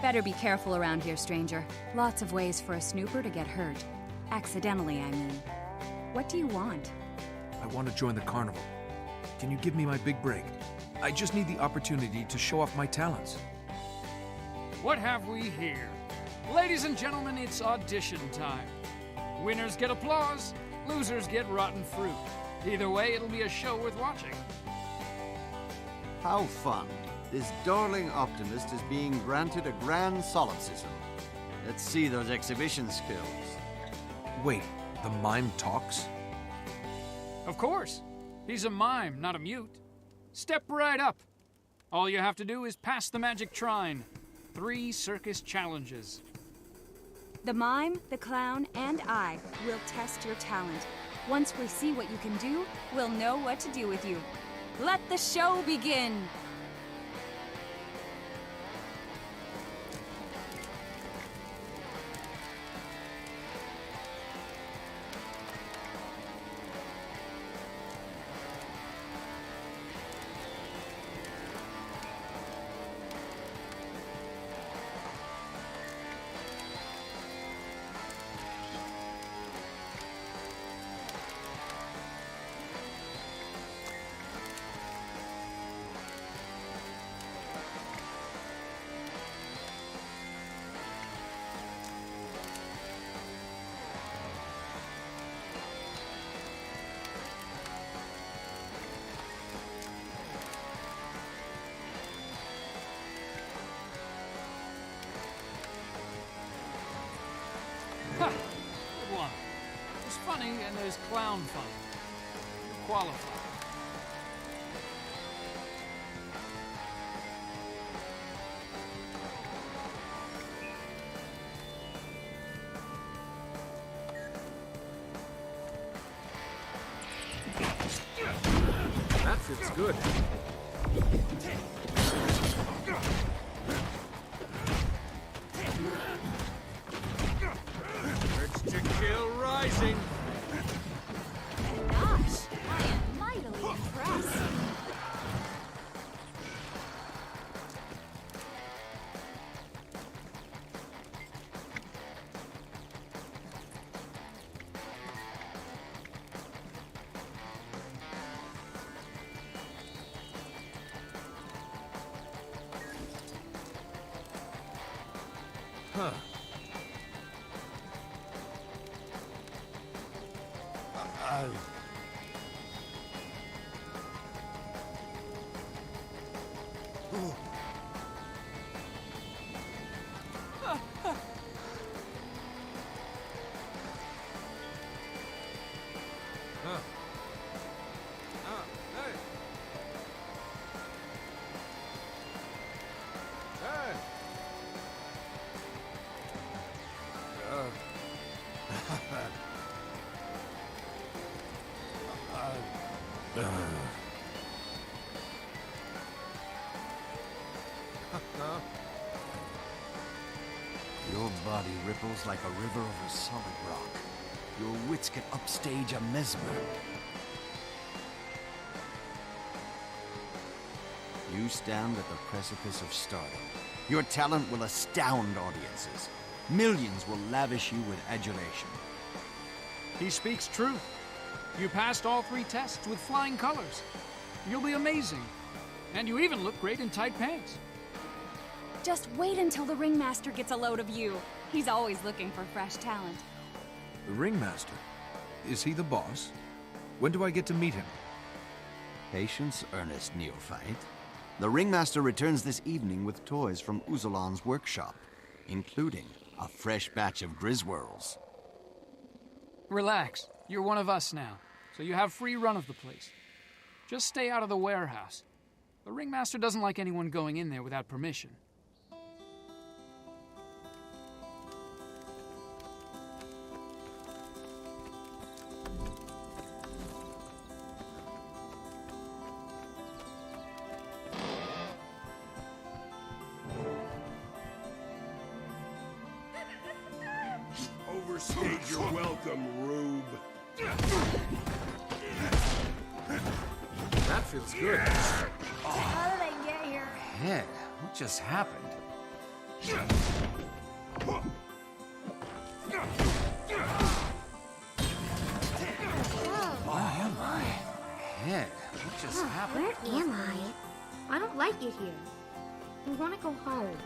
Better be careful around here, stranger. Lots of ways for a snooper to get hurt. Accidentally, I mean. What do you want? I want to join the carnival. Can you give me my big break? I just need the opportunity to show off my talents. what have we here? Ladies and gentlemen, it's audition time. Winners get applause, losers get rotten fruit. Either way, it'll be a show worth watching. How fun. This darling optimist is being granted a grand solipsism. Let's see those exhibition skills. Wait, the mime talks? Of course. He's a mime, not a mute. Step right up. All you have to do is pass the magic trine. 3 circus challenges. The mime, the clown, and I will test your talent. Once we see what you can do, we'll know what to do with you. Let the show begin! Ha! Good one. There's funny and there's clown fun. Qualify. That fits good. Urge to kill rising. Gosh, I am mightily impressed. Huh. Your body ripples like a river over solid rock. Your wits can upstage a mesmer. You stand at the precipice of stardom. Your talent will astound audiences. Millions will lavish you with adulation. He speaks truth. You passed all 3 tests with flying colors. You'll be amazing. And you even look great in tight pants. Just wait until the ringmaster gets a load of you. He's always looking for fresh talent. The ringmaster? Is he the boss? When do I get to meet him? Patience, earnest neophyte. The ringmaster returns this evening with toys from Uzalan's workshop, including a fresh batch of Griswirls. Relax. You're one of us now, so you have free run of the place. Just stay out of the warehouse. The ringmaster doesn't like anyone going in there without permission. Overstayed your welcome, Rube. That feels good. How did I get here? Head, what just happened? Where am I? Head, what just happened? Where am I? I don't like it here. I want to go home.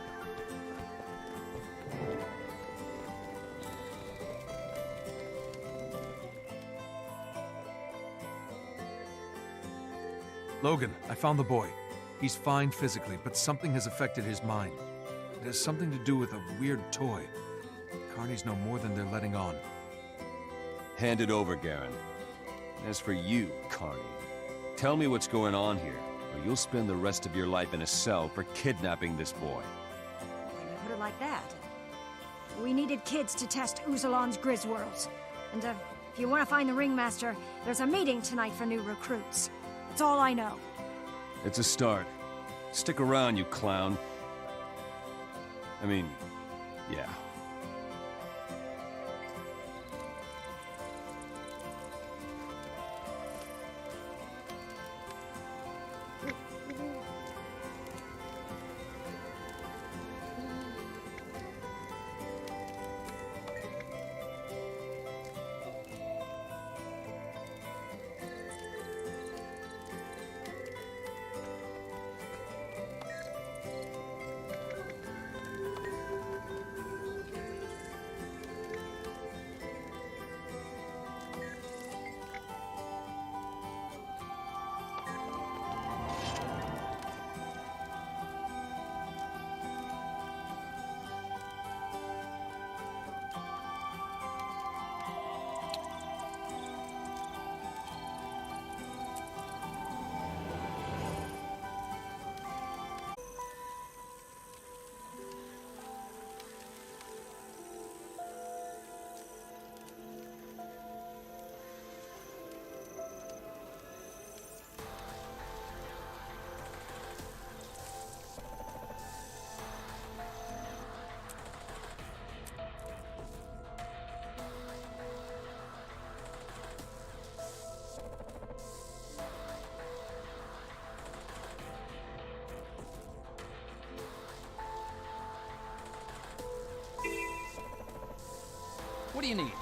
Logan, I found the boy. He's fine physically, but something has affected his mind. It has something to do with a weird toy. Carnies know more than they're letting on. Hand it over, Garen. As for you, Carney, tell me what's going on here, or you'll spend the rest of your life in a cell for kidnapping this boy. When you put it like that. We needed kids to test Uzalan's Grisworlds. And if you want to find the Ringmaster, there's a meeting tonight for new recruits. That's all I know. It's a start. Stick around, you clown. I mean, yeah. What do you need?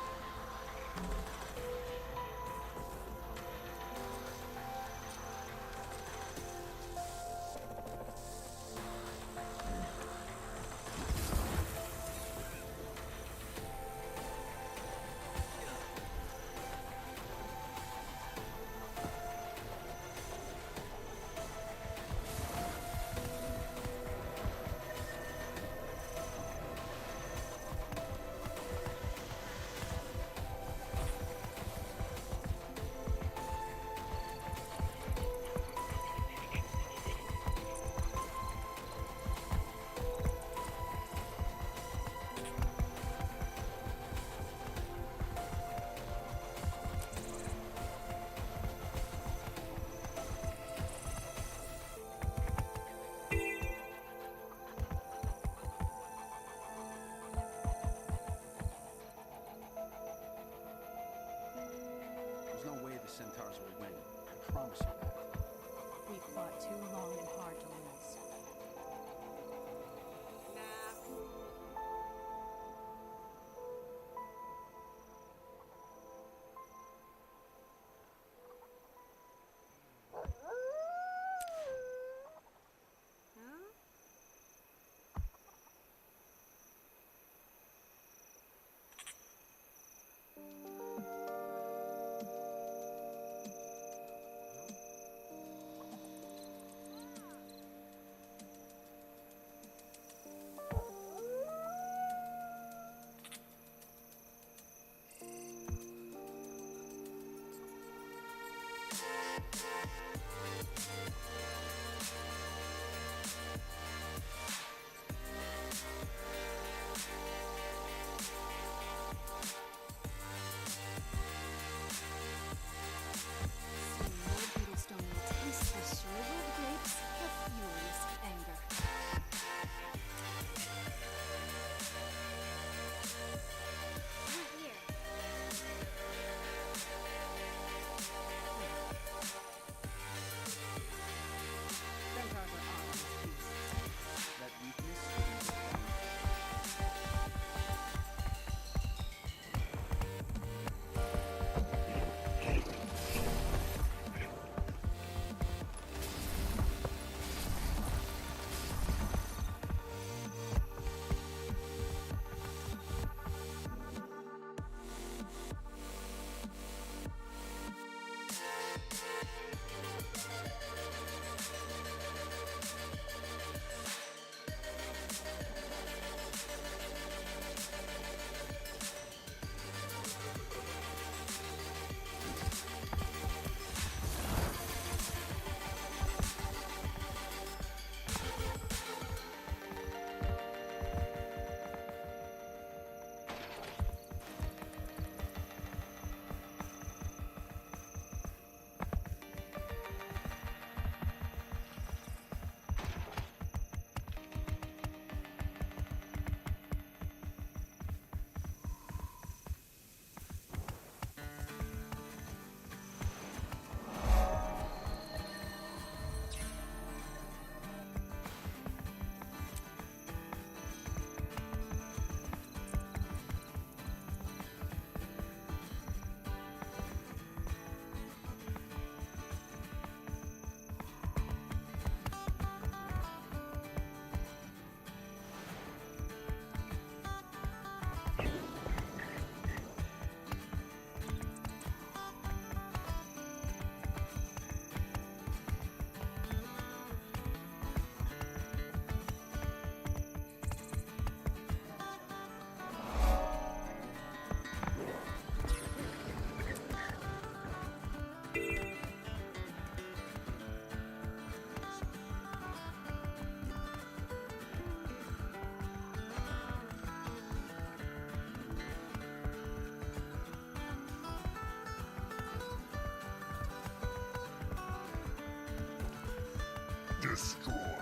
destroyed.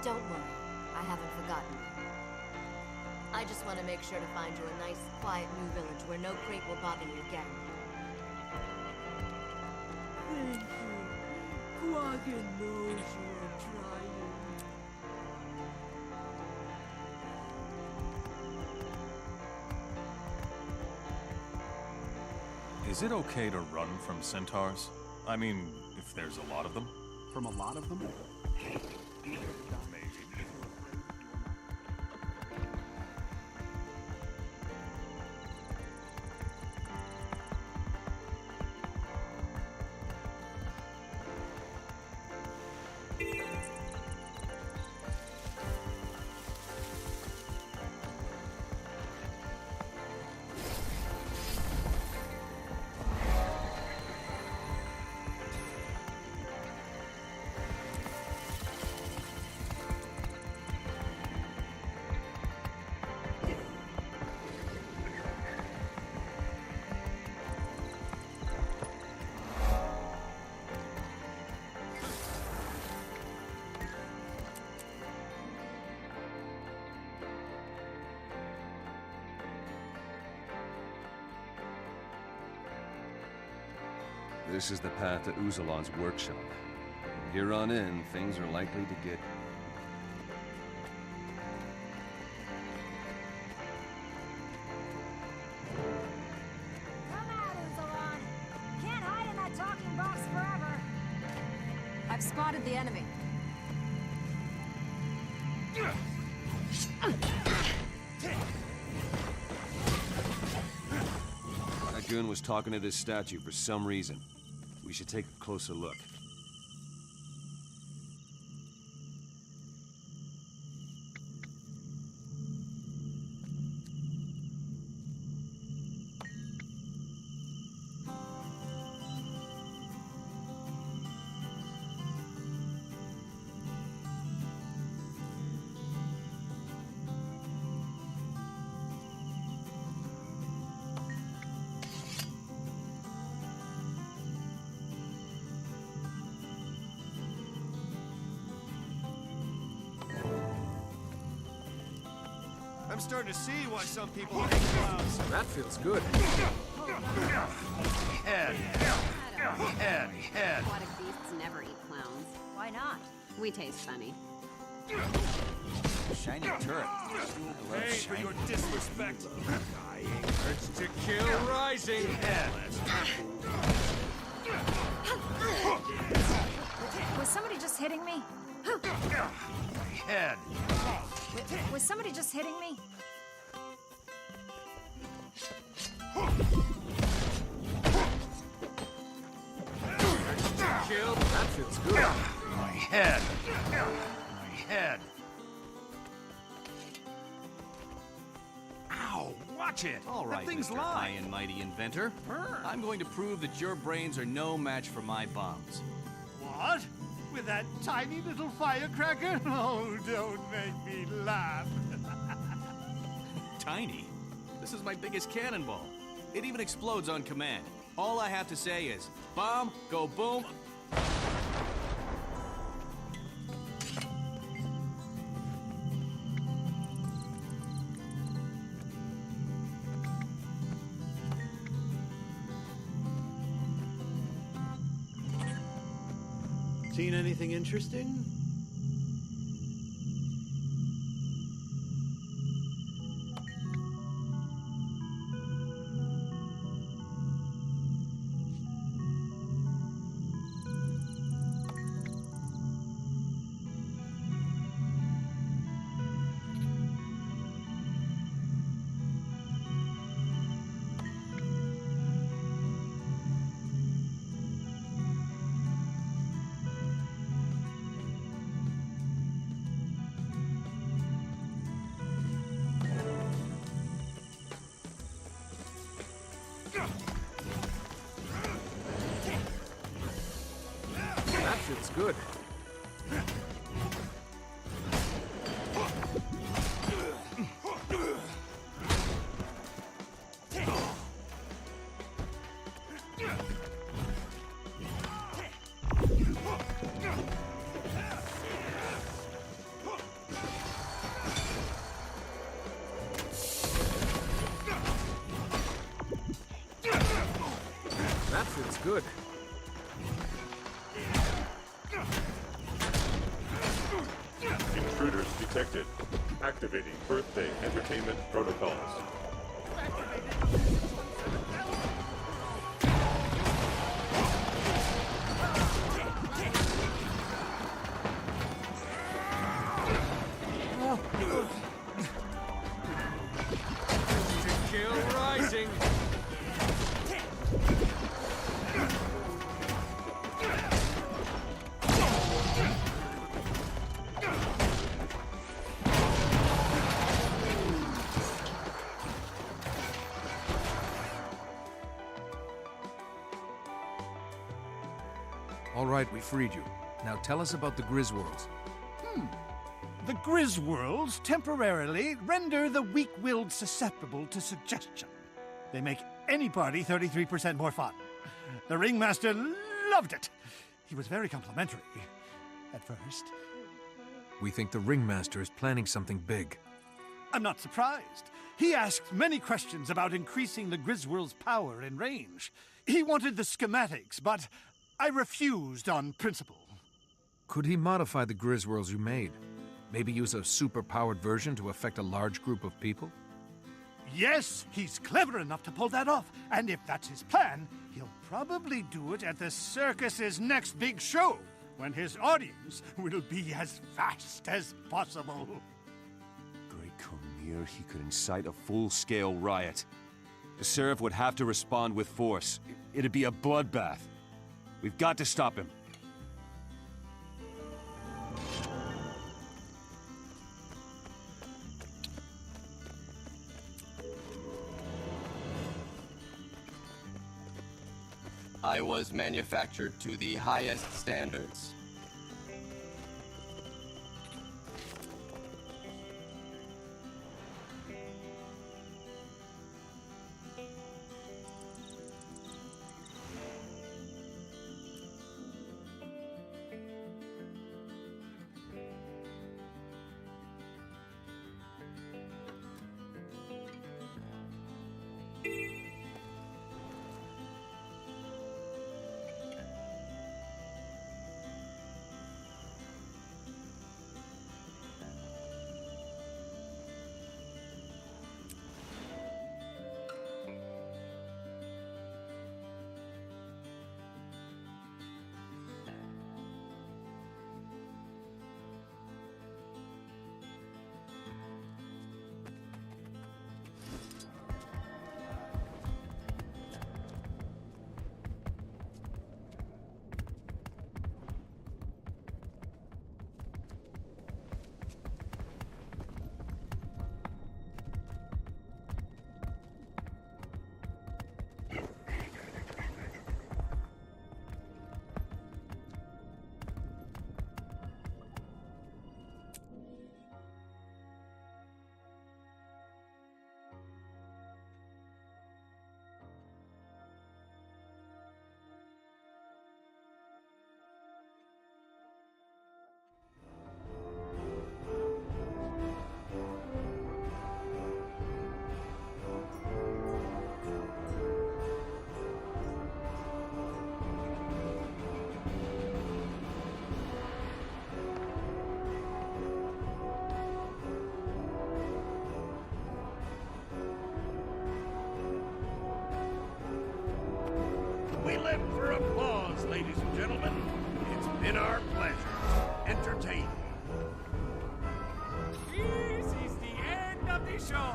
Don't worry, I haven't forgotten you. I just want to make sure to find you a nice, quiet new village where no crate will bother you again. Thank you. Quaggan knows you are trying. Is it okay to run from centaurs? I mean, if there's a lot of them? From a lot of them? This is the path to Uzalon's workshop. From here on in, things are likely to get... Come out, Uzalon! Can't hide in that talking box forever! I've spotted the enemy. That goon was talking to this statue for some reason. We should take a closer look. I'm starting to see why some people hate clowns. That feels good. Head. Head. Aquatic beasts never eat clowns. Why not? We taste funny. Shiny turret. I love Hey, shiny. for your disrespect. Dying hurts to kill rising. Was somebody just hitting me? Head. Was somebody just hitting me? Kill. That feels good. My head. My head. Ow! Watch it! All right, that thing's Mr. live. High and Mighty Inventor. I'm going to prove that your brains are no match for my bombs. What? with that tiny little firecracker? Oh, don't make me laugh. Tiny? This is my biggest cannonball. It even explodes on command. All I have to say is, bomb, go boom. Seen anything interesting? That shit's good. That shit's good. Intruders detected. Activating birthday entertainment protocols. Kill rising. All right, we freed you. Now tell us about the Griswolds. The Griswolds temporarily render the weak-willed susceptible to suggestion. They make any party 33% more fun. The ringmaster loved it. He was very complimentary at first. We think the ringmaster is planning something big. I'm not surprised. He asked many questions about increasing the Griswold's power and range. He wanted the schematics, but I refused on principle. Could he modify the Griswolds you made? Maybe use a super-powered version to affect a large group of people? Yes, he's clever enough to pull that off. And if that's his plan, he'll probably do it at the circus's next big show, when his audience will be as fast as possible. Great Cormier, he could incite a full-scale riot. The Seraph would have to respond with force. It'd be a bloodbath. We've got to stop him. I was manufactured to the highest standards. applause, ladies and gentlemen. It's been our pleasure to entertain you. This is the end of the show.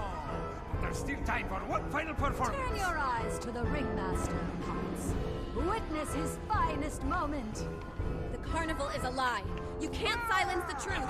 But there's still time for one final performance. Turn your eyes to the ringmaster, puppets. Witness his finest moment. The carnival is a lie. You can't silence the truth.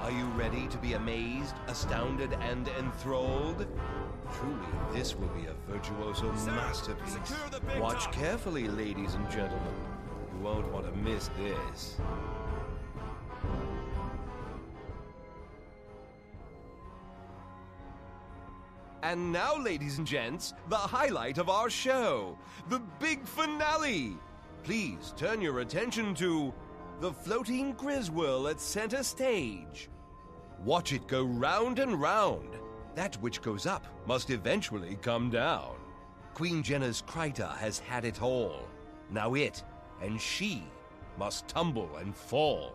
Are you ready to be amazed, astounded, and enthralled? Truly, this will be a virtuoso masterpiece. Watch carefully, ladies and gentlemen. You won't want to miss this. And now, ladies and gents, the highlight of our show, the big finale. Please turn your attention to the floating Griswold at center stage. Watch it go round and round. That which goes up must eventually come down. Queen Jenna's Kryta has had it all. Now it and she must tumble and fall.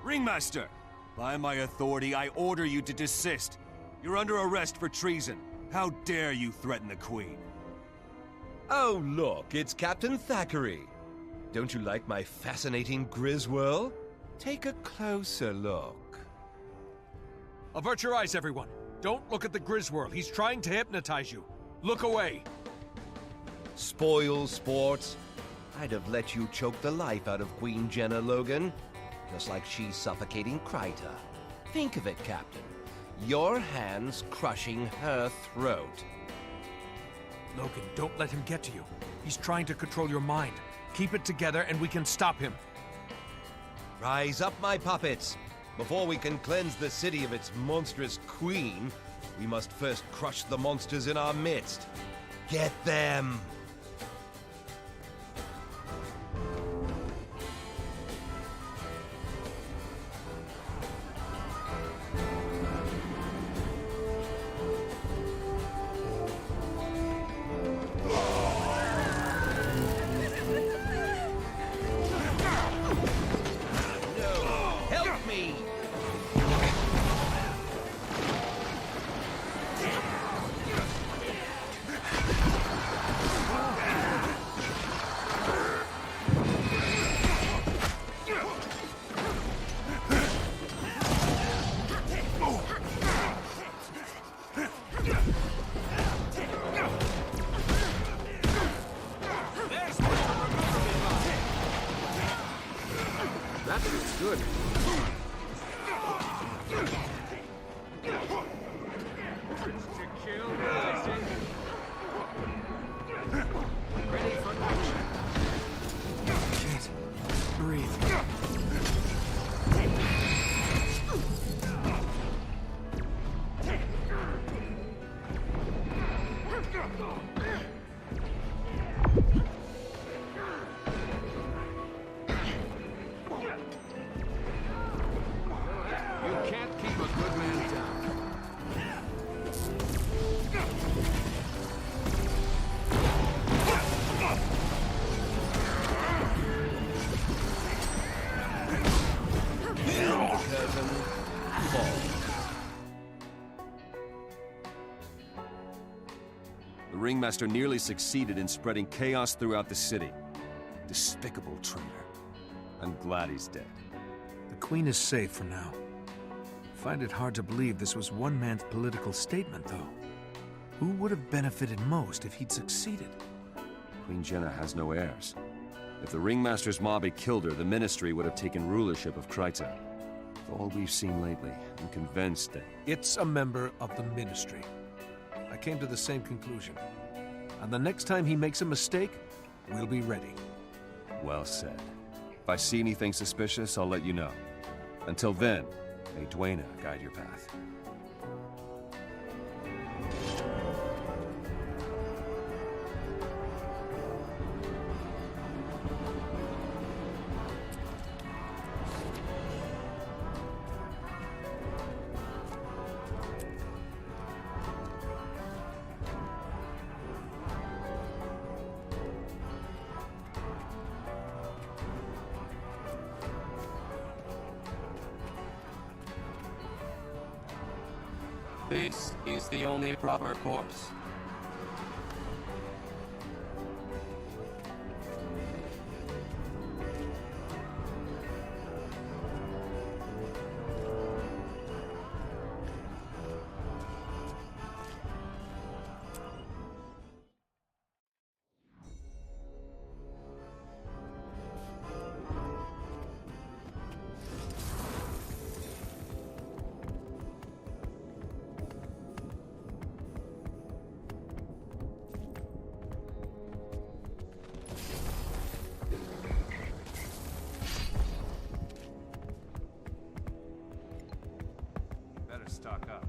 Ringmaster, by my authority, I order you to desist. You're under arrest for treason. How dare you threaten the Queen? Oh, look, it's Captain Thackeray. Don't you like my fascinating Griswold? Take a closer look. Avert your eyes, everyone. Don't look at the Griswold. He's trying to hypnotize you. Look away. Spoil sports. I'd have let you choke the life out of Queen Jenna, Logan. Just like she's suffocating Kryta. Think of it, Captain. Your hands crushing her throat. Logan, don't let him get to you. He's trying to control your mind. Keep it together and we can stop him. Rise up, my puppets. Before we can cleanse the city of its monstrous queen, we must first crush the monsters in our midst. Get them! That feels good. To kill rising. Ready for action. Can't breathe. You can't keep a good man down. The Ringmaster nearly succeeded in spreading chaos throughout the city. Despicable traitor. I'm glad he's dead. The Queen is safe for now. Find it hard to believe this was one man's political statement, though. Who would have benefited most if he'd succeeded? Queen Jenna has no heirs. If the Ringmaster's mob had killed her, the Ministry would have taken rulership of Kryta. With all we've seen lately, I'm convinced that... It's a member of the Ministry. I came to the same conclusion. And the next time he makes a mistake, we'll be ready. Well said. If I see anything suspicious, I'll let you know. Until then, may Dwayna guide your path. This is the only proper course. Better stock up.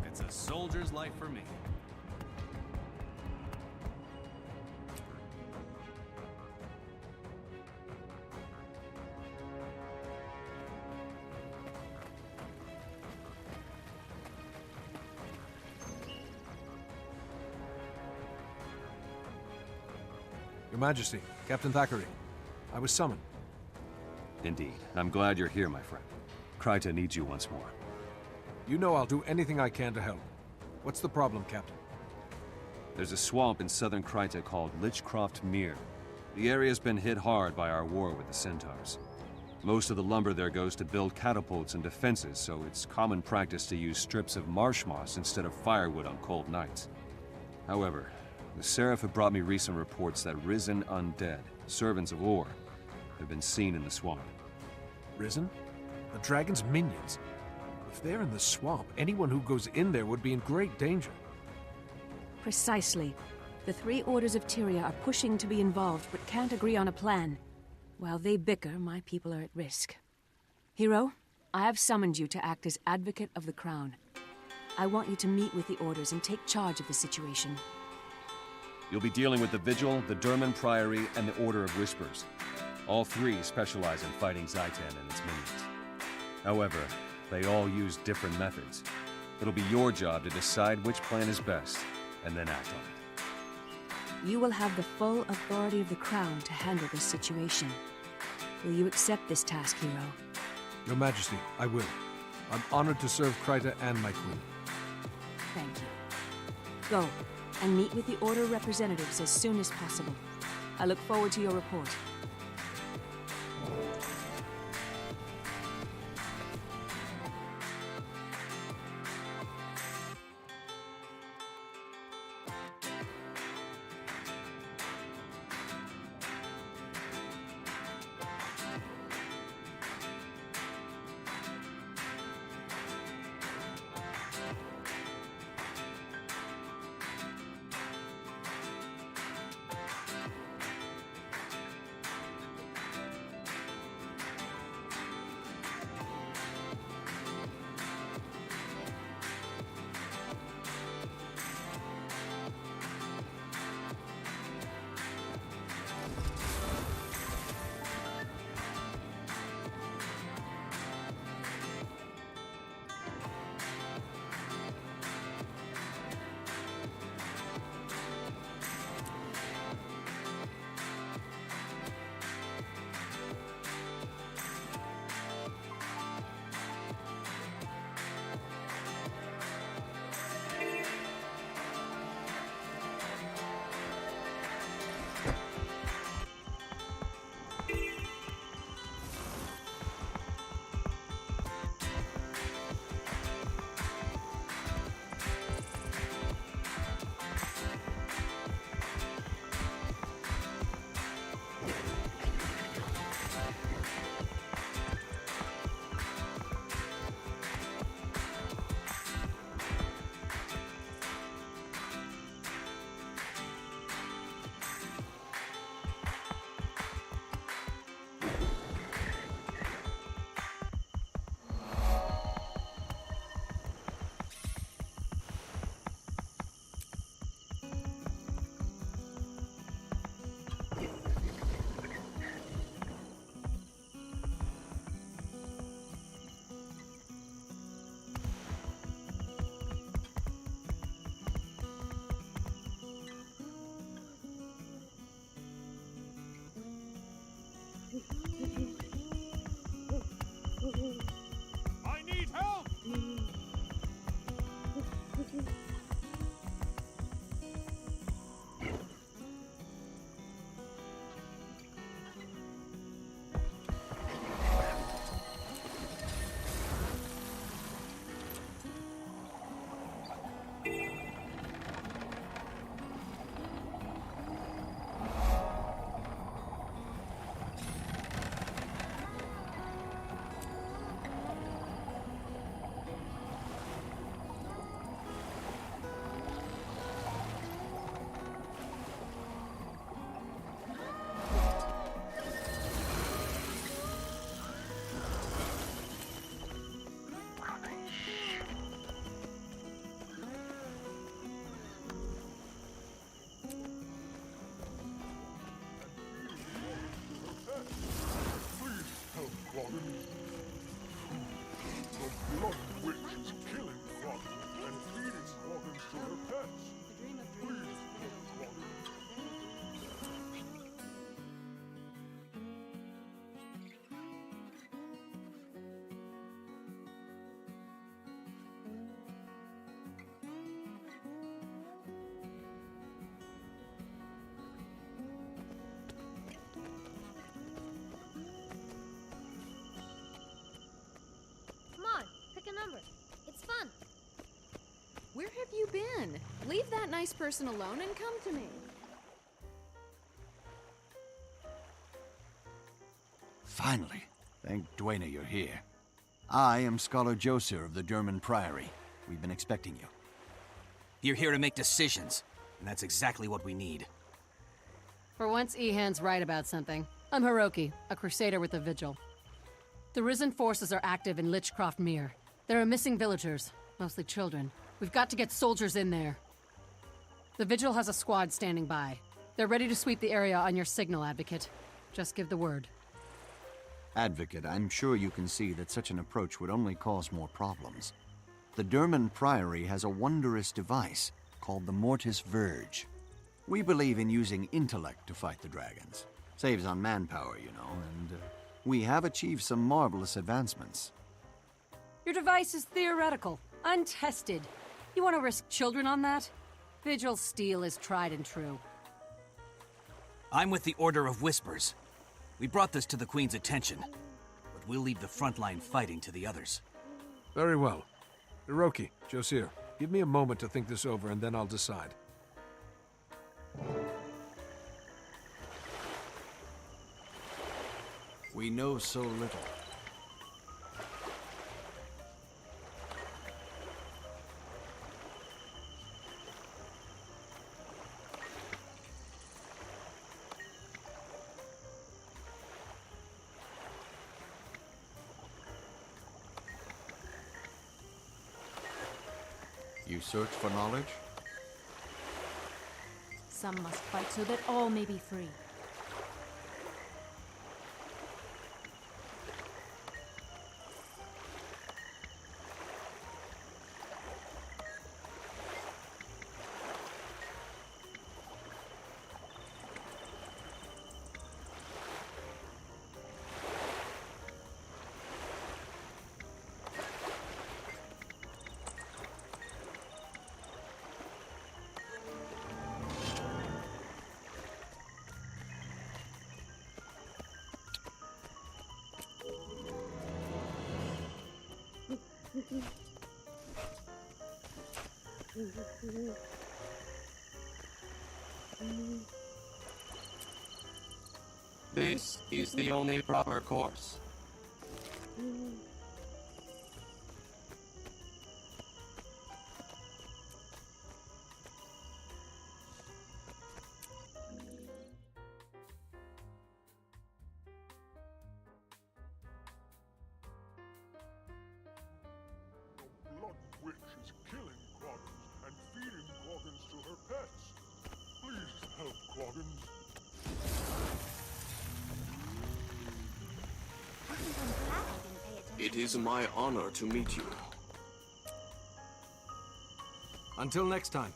It's a soldier's life for me. Your Majesty, Captain Thackeray, I was summoned. Indeed. I'm glad you're here, my friend. Kryta needs you once more. You know I'll do anything I can to help. What's the problem, Captain? There's a swamp in southern Kryta called Lichcroft Mere. The area's been hit hard by our war with the Centaurs. Most of the lumber there goes to build catapults and defenses, so it's common practice to use strips of marsh moss instead of firewood on cold nights. However, the Seraph have brought me recent reports that risen undead, servants of Or, have been seen in the swamp. Risen? The dragon's minions. If they're in the swamp, anyone who goes in there would be in great danger. Precisely. The three orders of Tyria are pushing to be involved, but can't agree on a plan. While they bicker, my people are at risk. Hero, I have summoned you to act as advocate of the crown. I want you to meet with the orders and take charge of the situation. You'll be dealing with the Vigil, the Durman Priory, and the Order of Whispers. All three specialize in fighting Zaitan and its minions. However, they all use different methods. It'll be your job to decide which plan is best, and then act on it. You will have the full authority of the crown to handle this situation. Will you accept this task, Hero? Your Majesty, I will. I'm honored to serve Kryta and my queen. Thank you. Go, and meet with the Order representatives as soon as possible. I look forward to your report. have you been? Leave that nice person alone and come to me. Finally. Thank Duena you're here. I am Scholar Josir of the Derman Priory. We've been expecting you. You're here to make decisions, and that's exactly what we need. For once, Ehan's right about something. I'm Hiroki, a crusader with the Vigil. The Risen forces are active in Lichcroft Mere. There are missing villagers, mostly children. We've got to get soldiers in there. The Vigil has a squad standing by. They're ready to sweep the area on your signal, Advocate. Just give the word. Advocate, I'm sure you can see that such an approach would only cause more problems. The Derman Priory has a wondrous device called the Mortis Verge. We believe in using intellect to fight the dragons. Saves on manpower, you know, and we have achieved some marvelous advancements. Your device is theoretical, untested. You want to risk children on that? Vigil steel is tried and true. I'm with the Order of Whispers. We brought this to the Queen's attention, but we'll leave the frontline fighting to the others. Very well. Hiroki, Josir, give me a moment to think this over and then I'll decide. We know so little. You search for knowledge? Some must fight so that all may be free. This is the only proper course. Blood Witch is killing Quaggins and feeding Quaggins to her pets. Please help Quaggins. It is my honor to meet you. Until next time.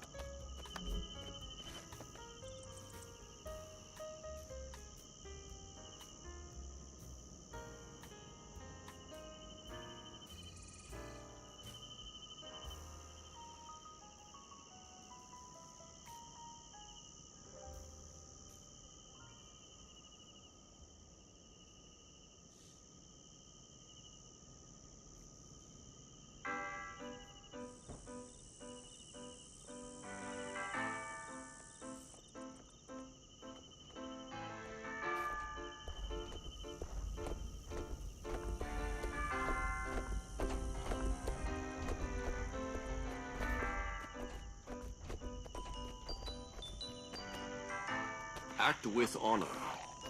Act with honor.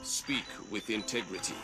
Speak with integrity.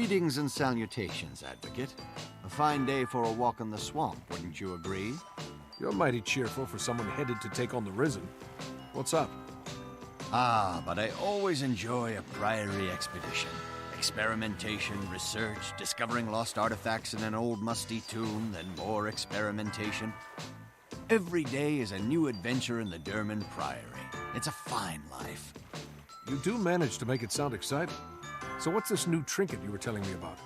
Greetings and salutations, Advocate. A fine day for a walk in the swamp, wouldn't you agree? You're mighty cheerful for someone headed to take on the Risen. What's up? Ah, but I always enjoy a priory expedition. Experimentation, research, discovering lost artifacts in an old musty tomb, then more experimentation. Every day is a new adventure in the Derman Priory. It's a fine life. You do manage to make it sound exciting. So what's this new trinket you were telling me about?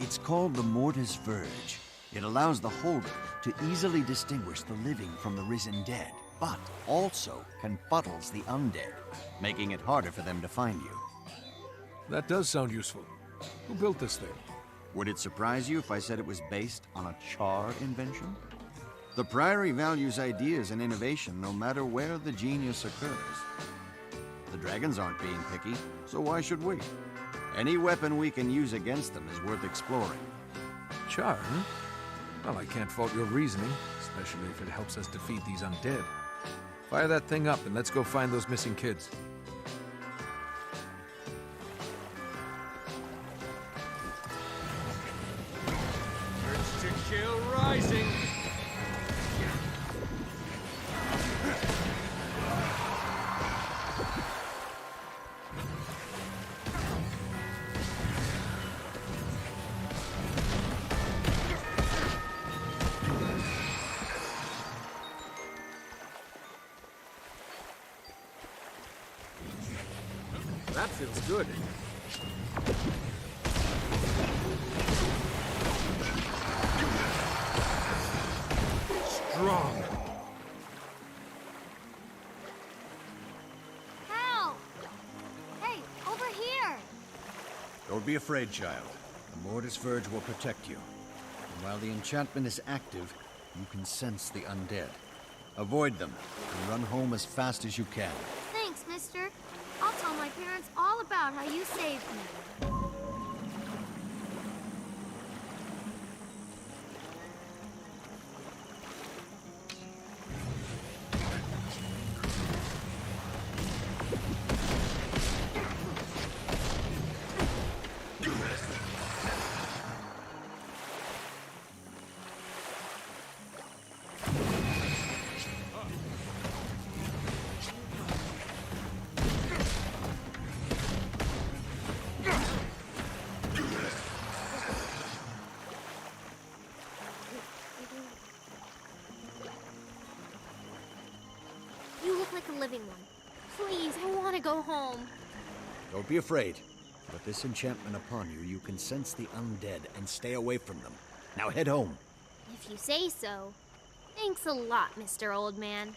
It's called the Mortis Verge. It allows the holder to easily distinguish the living from the risen dead, but also confuddles the undead, making it harder for them to find you. That does sound useful. Who built this thing? Would it surprise you if I said it was based on a Char invention? The Priory values ideas and innovation no matter where the genius occurs. The dragons aren't being picky, so why should we? Any weapon we can use against them is worth exploring. Char, huh? Well, I can't fault your reasoning, especially if it helps us defeat these undead. Fire that thing up and let's go find those missing kids. Urge to kill rising. That feels good. Strong. Help! Hey, over here! Don't be afraid, child. The Mortis Verge will protect you. And while the enchantment is active, you can sense the undead. Avoid them and run home as fast as you can. Thanks, mister. I'll tell my parents all about how you saved me. You look like a living one. Please, I want to go home. Don't be afraid. With this enchantment upon you, you can sense the undead and stay away from them. Now head home. If you say so. Thanks a lot, Mr. Old Man.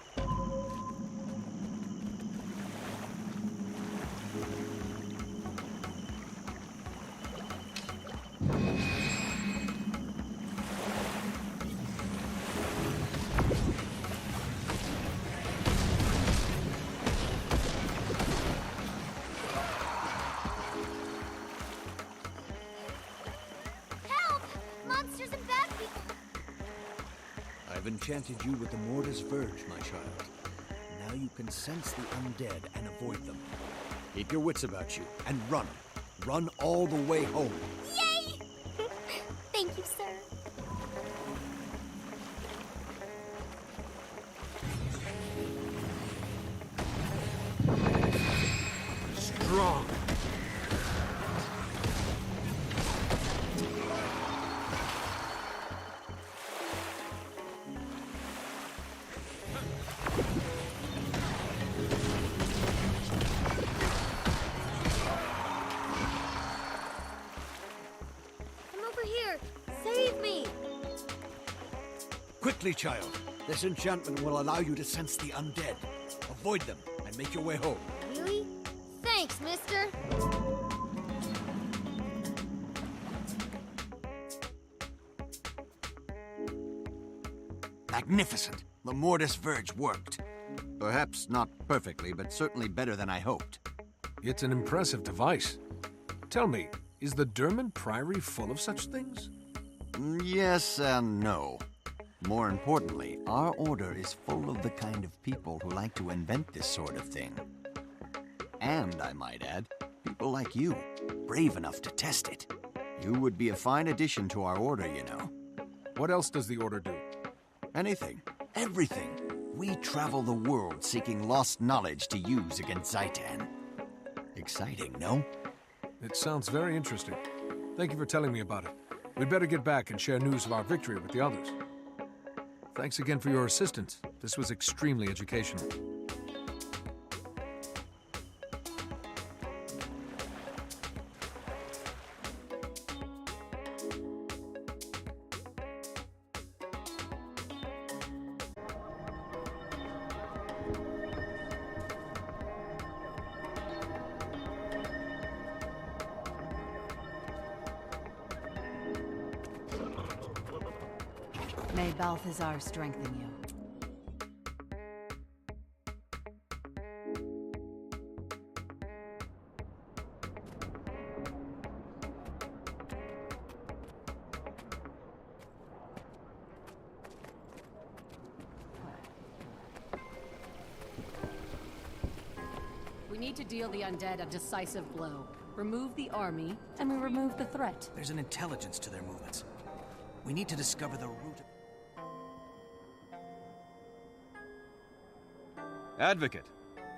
I've enchanted you with the Mortis Verge, my child. Now you can sense the undead and avoid them. Keep your wits about you and run. Run all the way home. Yay! Thank you, sir. Strong. Quickly, child. This enchantment will allow you to sense the undead. Avoid them and make your way home. Really? Thanks, mister. Magnificent. The Mortis Verge worked. Perhaps not perfectly, but certainly better than I hoped. It's an impressive device. Tell me, is the Derman Priory full of such things? Yes and no. More importantly, our order is full of the kind of people who like to invent this sort of thing. And, I might add, people like you, brave enough to test it. You would be a fine addition to our order, you know. What else does the order do? Anything. Everything. We travel the world seeking lost knowledge to use against Zaitan. Exciting, no? It sounds very interesting. Thank you for telling me about it. We'd better get back and share news of our victory with the others. Thanks again for your assistance. This was extremely educational. May Balthazar strengthen you. We need to deal the undead a decisive blow. Remove the army, and we remove the threat. There's an intelligence to their movements. We need to discover the root of... Advocate,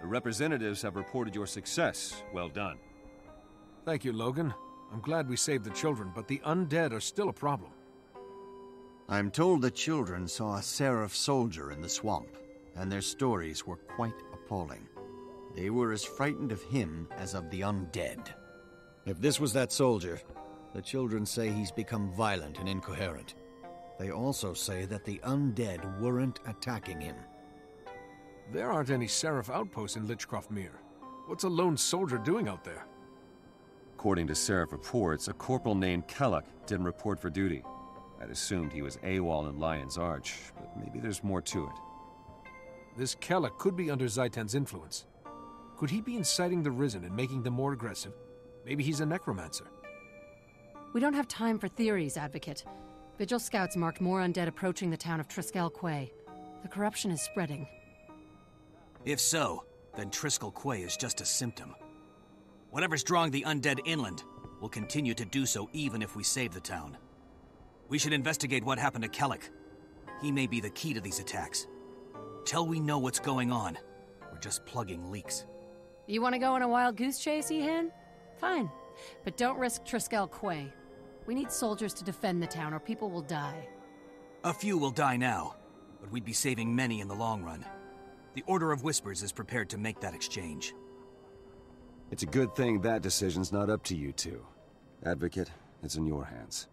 the representatives have reported your success. Well done. Thank you, Logan. I'm glad we saved the children, but the undead are still a problem. I'm told the children saw a Seraph soldier in the swamp, and their stories were quite appalling. They were as frightened of him as of the undead. If this was that soldier, the children say he's become violent and incoherent. They also say that the undead weren't attacking him. There aren't any Seraph outposts in Lichcroft Mere. What's a lone soldier doing out there? According to Seraph reports, a corporal named Kellock didn't report for duty. I'd assumed he was AWOL in Lion's Arch, but maybe there's more to it. This Kellock could be under Zaitan's influence. Could he be inciting the Risen and making them more aggressive? Maybe he's a necromancer. We don't have time for theories, Advocate. Vigil scouts marked more undead approaching the town of Triskel Quay. The corruption is spreading. If so, then Triskel Quay is just a symptom. Whatever's drawing the undead inland will continue to do so even if we save the town. We should investigate what happened to Kellock. He may be the key to these attacks. Till we know what's going on, we're just plugging leaks. You want to go on a wild goose chase, Ehan? Fine. But don't risk Triskel Quay. We need soldiers to defend the town or people will die. A few will die now, but we'd be saving many in the long run. The Order of Whispers is prepared to make that exchange. It's a good thing that decision's not up to you two. Advocate, it's in your hands.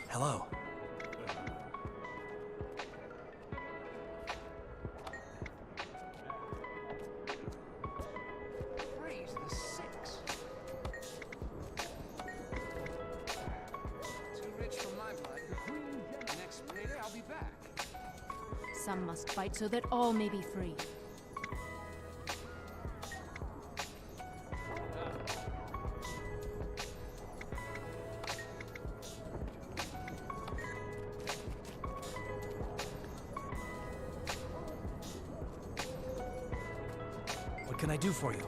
Hello. Praise the six. Too rich for my blood. Next payday, I'll be back. Some must fight so that all may be free. What can I do for you?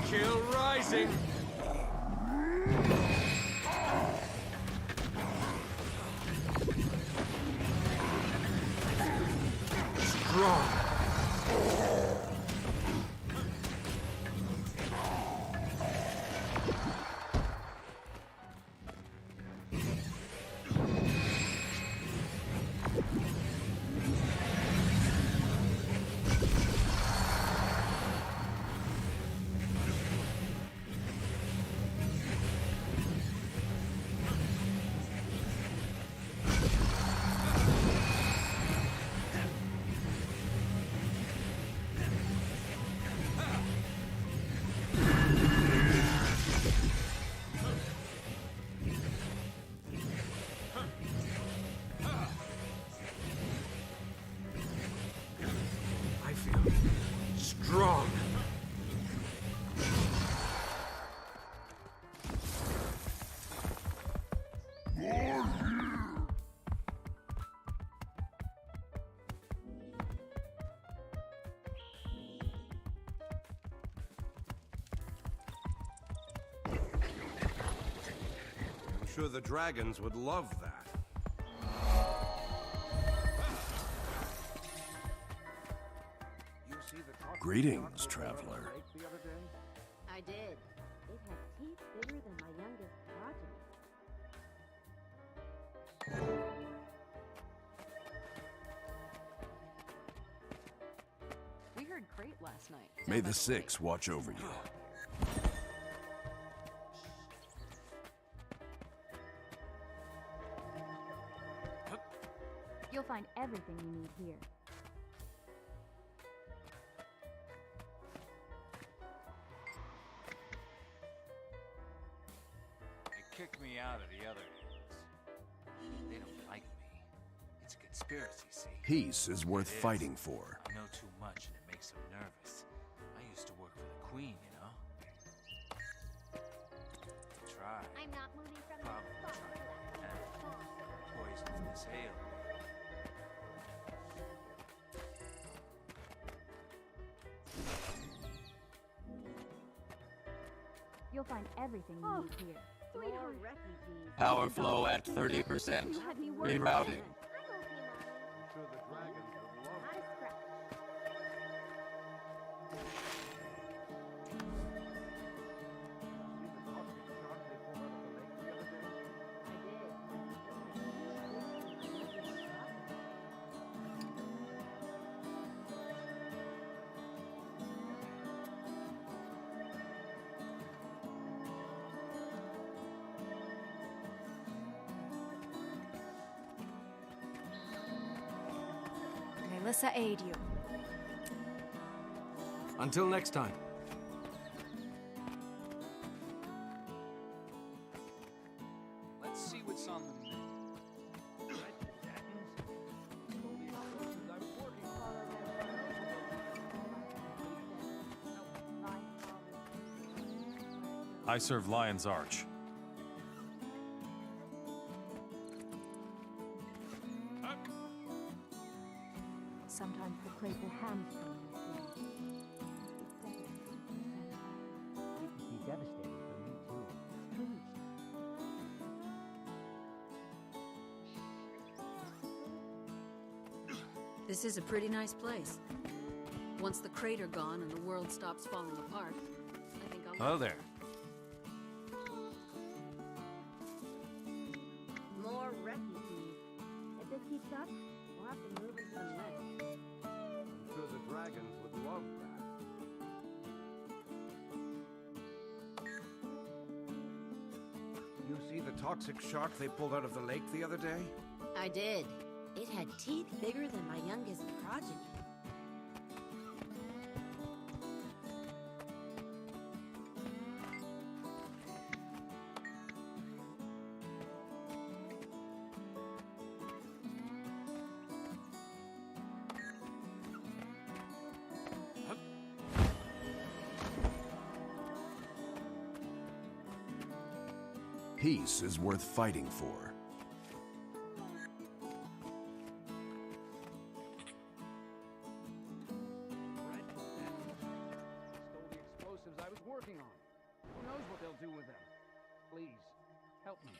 Chill rising. Strong. I feel strong. I'm sure the dragons would love that. Greetings, traveler. I did. It had teeth bigger than my youngest progeny. We heard crate last night. May the Six watch over you. You'll find everything you need here. They kicked me out of the other hands. They don't like me. It's a conspiracy, see? Peace is worth It is. fighting for. I know too much and it makes them nervous. I used to work for the Queen, you know? Try. I'm not moving from Probably the try poisons this ale. You'll find everything you need here. Sweetheart refugees. Power flow at 30%. Rerouting. Melissa aid you. Until next time. Let's see what's on the menu. I serve Lion's Arch. Sometimes the crate will hamstring you. It would be devastating for me, too. This is a pretty nice place. Once the crater gone and the world stops falling apart, I think I'll... Hello there. More refugees. If this keeps up, we'll have to move into the next. I'm sure the dragons would love that. You see the toxic shark they pulled out of the lake the other day? I did. It had teeth bigger than my youngest progeny. Peace is worth fighting for. Stole the explosives I was working on. do with them. Please, help me.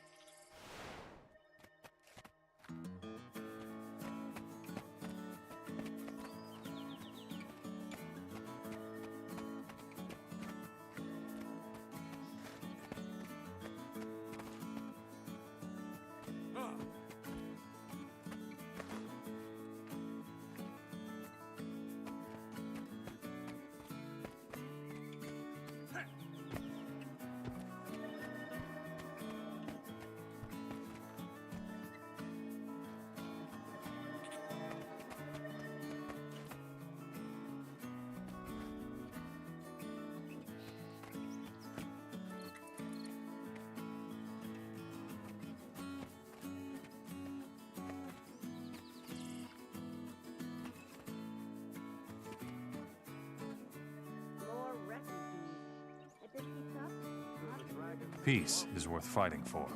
Peace is worth fighting for.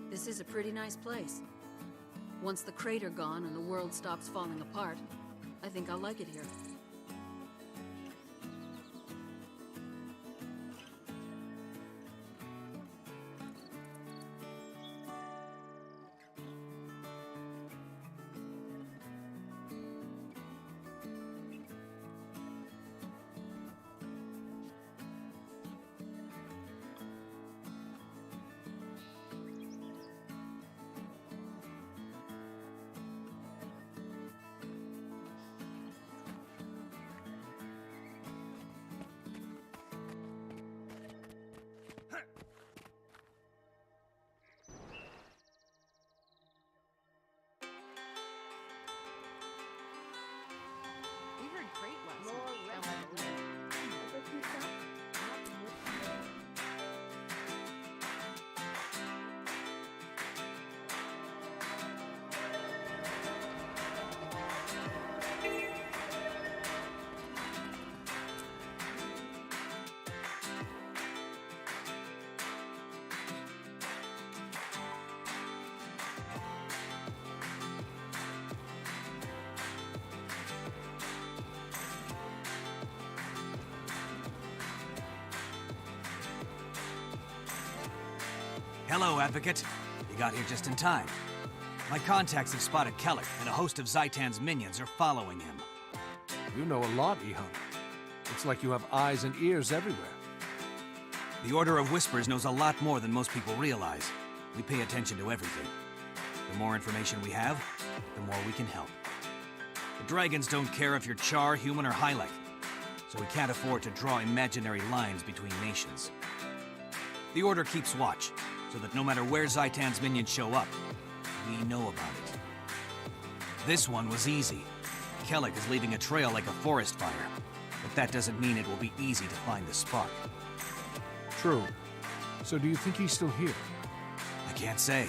This is a pretty nice place. Once the crater gone and the world stops falling apart, I think I'll like it here. We heard great lessons. Hello, Advocate. You got here just in time. My contacts have spotted Keller, and a host of Zaitan's minions are following him. You know a lot, Ehun. It's like you have eyes and ears everywhere. The Order of Whispers knows a lot more than most people realize. We pay attention to everything. The more information we have, the more we can help. The dragons don't care if you're Char, human, or Hylek, so we can't afford to draw imaginary lines between nations. The Order keeps watch, so that no matter where Zaitan's minions show up, we know about it. This one was easy. Kellic is leaving a trail like a forest fire, but that doesn't mean it will be easy to find the spark. True. So do you think he's still here? I can't say.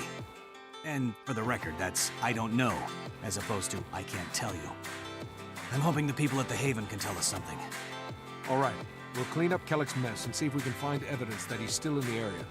And for the record, that's I don't know, as opposed to I can't tell you. I'm hoping the people at the Haven can tell us something. All right. We'll clean up Kellic's mess and see if we can find evidence that he's still in the area.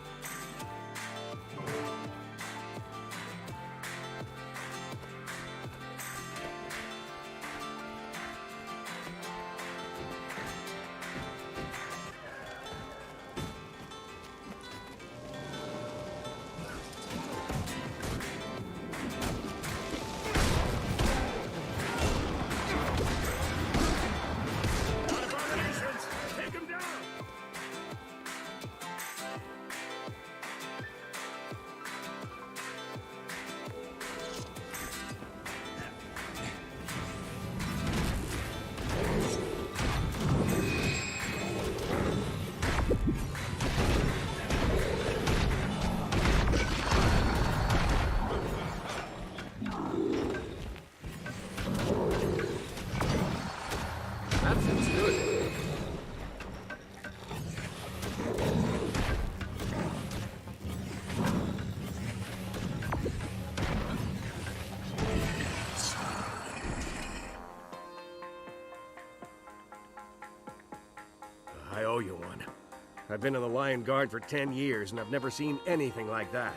I've been in the Lion Guard for 10 years, and I've never seen anything like that.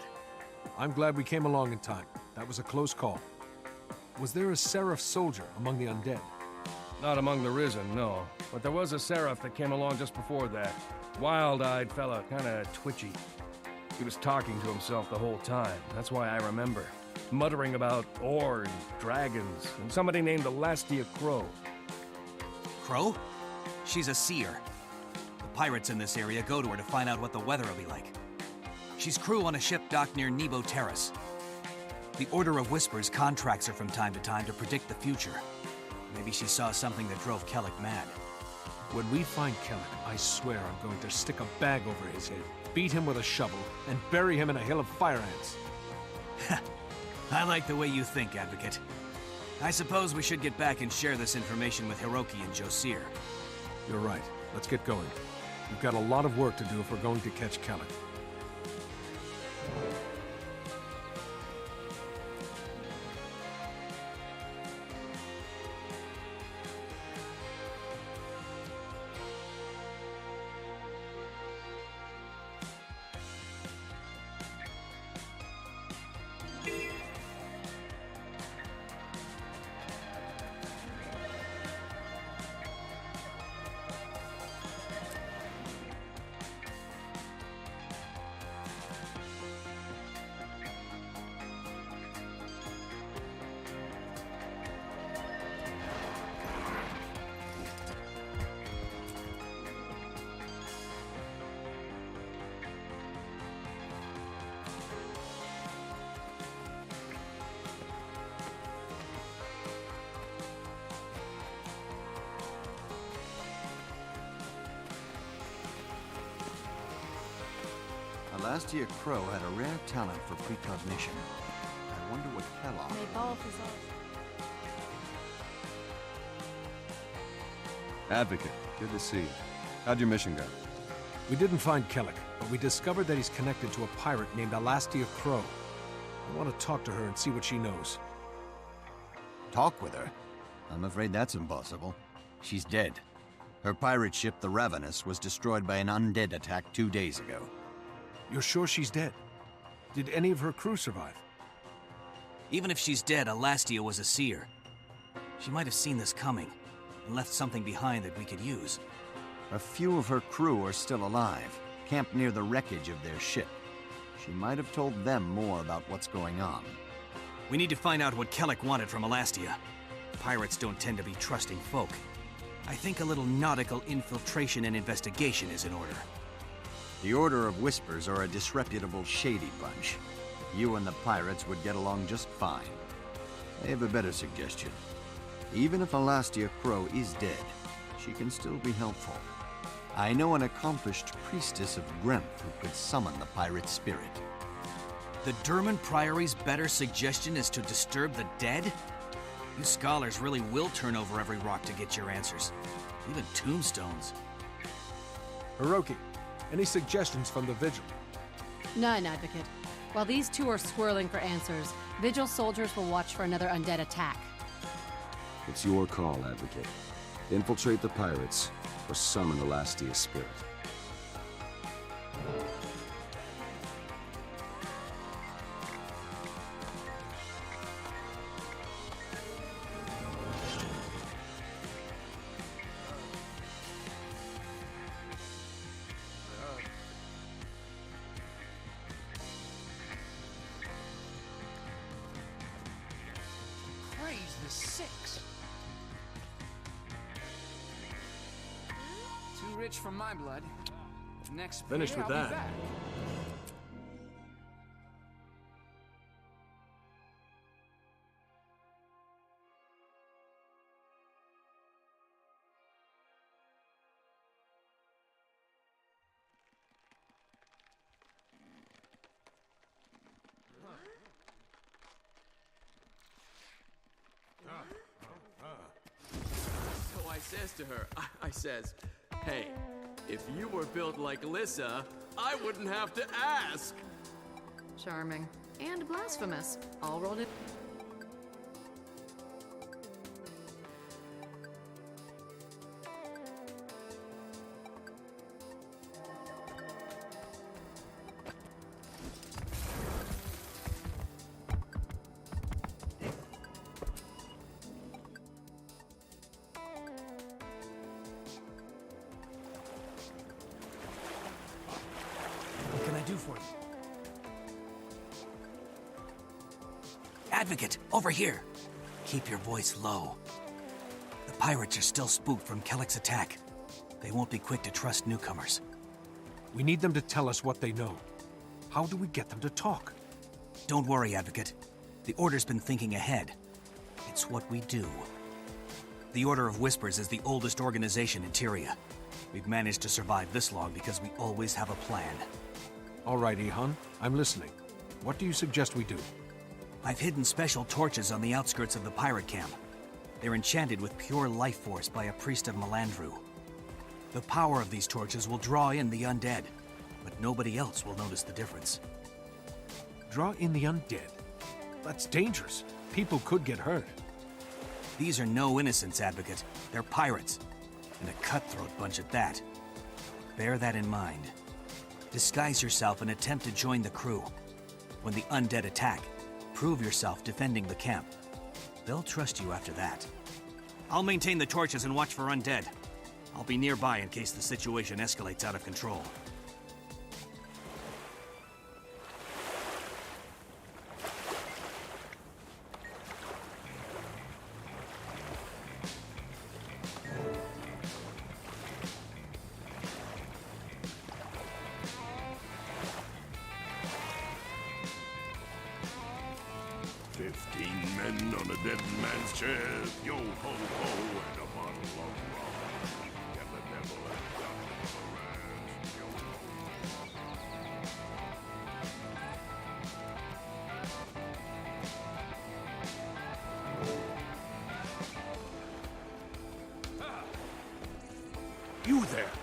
I'm glad we came along in time. That was a close call. Was there a Seraph soldier among the undead? Not among the Risen, no. But there was a Seraph that came along just before that. Wild-eyed fella, kinda twitchy. He was talking to himself the whole time. That's why I remember. Muttering about ore and dragons, and somebody named Elastia Crow. Crow? She's a seer. The pirates in this area go to her to find out what the weather will be like. She's crew on a ship docked near Nebo Terrace. The Order of Whispers contracts her from time to time to predict the future. Maybe she saw something that drove Kellic mad. When we find Kellic, I swear I'm going to stick a bag over his head, beat him with a shovel, and bury him in a hill of fire ants. I like the way you think, Advocate. I suppose we should get back and share this information with Hiroki and Josir. You're right. Let's get going. We've got a lot of work to do if we're going to catch Kellic. Elastia Crow had a rare talent for precognition. I wonder what Kellogg... Advocate, good to see you. How'd your mission go? We didn't find Kellic, but we discovered that he's connected to a pirate named Elastia Crow. I want to talk to her and see what she knows. Talk with her? I'm afraid that's impossible. She's dead. Her pirate ship, the Ravenous, was destroyed by an undead attack 2 days ago. You're sure she's dead? Did any of her crew survive? Even if she's dead, Elastia was a seer. She might have seen this coming, and left something behind that we could use. A few of her crew are still alive, camped near the wreckage of their ship. She might have told them more about what's going on. We need to find out what Kellic wanted from Elastia. Pirates don't tend to be trusting folk. I think a little nautical infiltration and investigation is in order. The Order of Whispers are a disreputable, shady bunch. You and the pirates would get along just fine. I have a better suggestion. Even if Elastia Crow is dead, she can still be helpful. I know an accomplished priestess of Gremth who could summon the pirate spirit. The Durman Priory's better suggestion is to disturb the dead? You scholars really will turn over every rock to get your answers. Even tombstones. Hiroki, any suggestions from the Vigil? None, Advocate. While these two are swirling for answers, Vigil soldiers will watch for another undead attack. It's your call, Advocate. Infiltrate the pirates, or summon Elastia's spirit. Praise the six. Too rich for my blood. Next Finished pay, with I'll be that. back. So I says to her, I says, hey, if you were built like Lissa, I wouldn't have to ask. Charming. And blasphemous. All rolled in. for you? Advocate, over here. Keep your voice low. The pirates are still spooked from Kellick's attack. They won't be quick to trust newcomers. We need them to tell us what they know. How do we get them to talk? Don't worry, Advocate. The Order's been thinking ahead. It's what we do. The Order of Whispers is the oldest organization in Tyria. We've managed to survive this long because we always have a plan. All right, Ihan, I'm listening. What do you suggest we do? I've hidden special torches on the outskirts of the pirate camp. They're enchanted with pure life force by a priest of Melandru. The power of these torches will draw in the undead, but nobody else will notice the difference. Draw in the undead? That's dangerous. People could get hurt. These are no innocents, Advocate. They're pirates. And a cutthroat bunch at that. Bear that in mind. Disguise yourself and attempt to join the crew. When the undead attack, prove yourself defending the camp. They'll trust you after that. I'll maintain the torches and watch for undead. I'll be nearby in case the situation escalates out of control. Men on a dead man's chest, yo ho ho, and a bottle of rum. Get the devil and duck for ranch, yo ho. You there!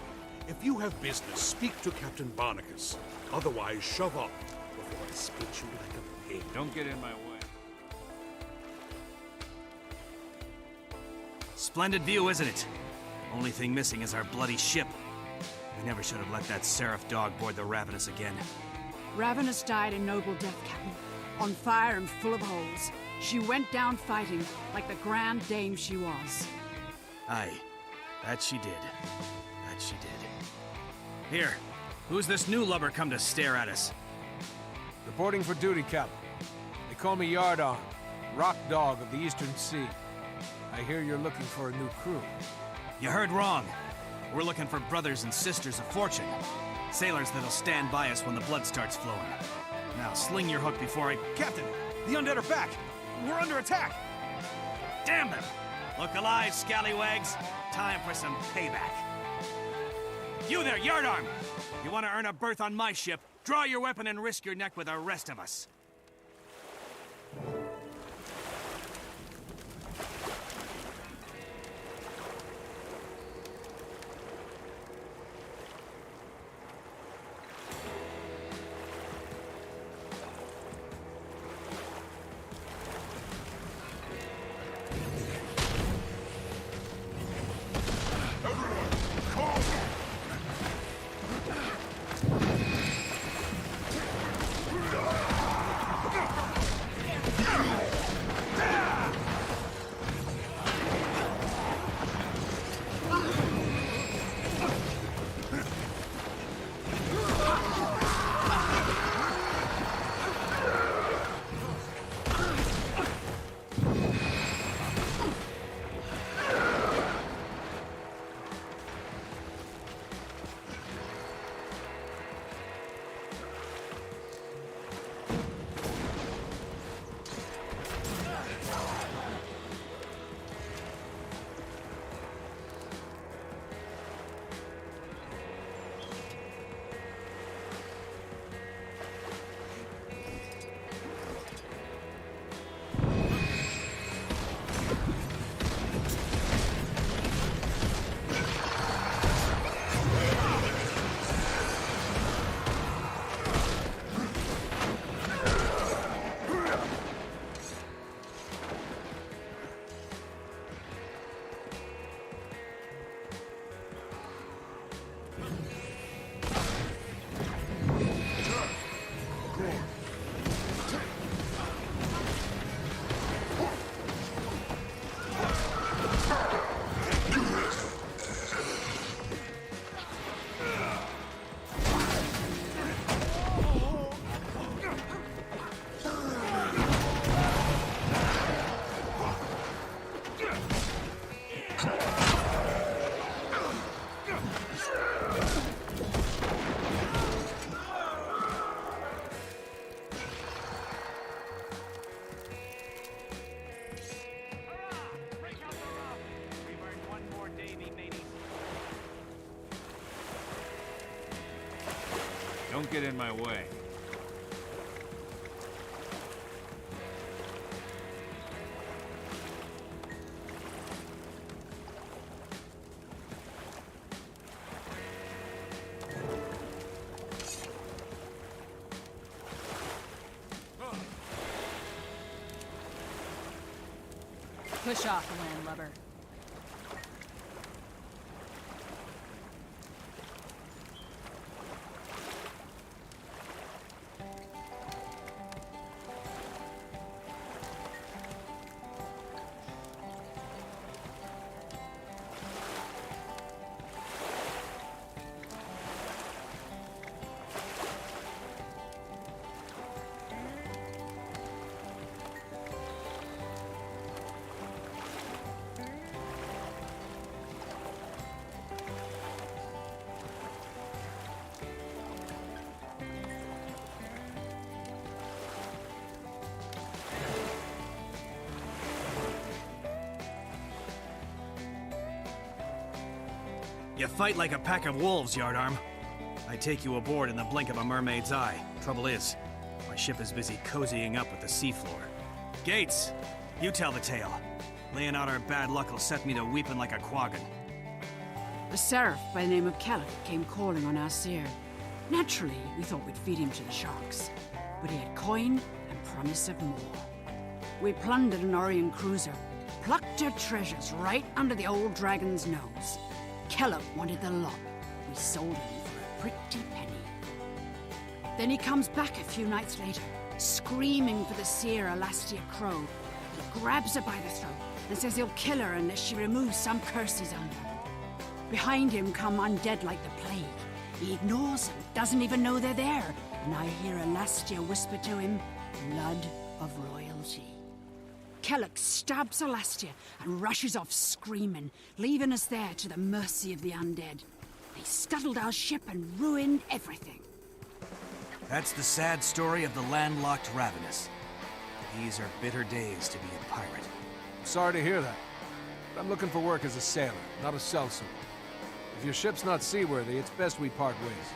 If you have business, speak to Captain Barnacus. Otherwise, shove off before I spit you like a pig. Don't get in my way. Splendid view, isn't it? Only thing missing is our bloody ship. We never should have let that Seraph dog board the Ravenous again. Ravenous died a noble death, Captain. On fire and full of holes. She went down fighting, like the grand dame she was. Aye, that she did. That she did. Here, who's this new lubber come to stare at us? Reporting for duty, Captain. They call me Yardarm, Rock Dog of the Eastern Sea. I hear you're looking for a new crew. You heard wrong. We're looking for brothers and sisters of fortune. Sailors that'll stand by us when the blood starts flowing. Now, sling your hook before I... Captain! The undead are back! We're under attack! Damn them! Look alive, scallywags! Time for some payback. You there, Yardarm! You want to earn a berth on my ship? Draw your weapon and risk your neck with the rest of us. get in my way. Push off, landlubber. You fight like a pack of wolves, Yardarm. I take you aboard in the blink of a mermaid's eye. Trouble is, my ship is busy cozying up with the seafloor. Gates, you tell the tale. Laying out our bad luck will set me to weeping like a quaggan. A seraph by the name of Kelloc came calling on our seer. Naturally, we thought we'd feed him to the sharks. But he had coin and promise of more. We plundered an Orient cruiser, plucked her treasures right under the old dragon's nose. Kelloc wanted the lot. We sold him for a pretty penny. Then he comes back a few nights later, screaming for the seer Alastia Crow. He grabs her by the throat and says he'll kill her unless she removes some curse he's under. Behind him come undead like the plague. He ignores them, doesn't even know they're there, and I hear Alastia whisper to him, "Blood of royalty." Kelloc stabs Alastia and rushes off screaming, leaving us there to the mercy of the undead. They scuttled our ship and ruined everything. That's the sad story of the landlocked ravenous. These are bitter days to be a pirate. Sorry to hear that. I'm looking for work as a sailor, not a sellsword. If your ship's not seaworthy, it's best we part ways.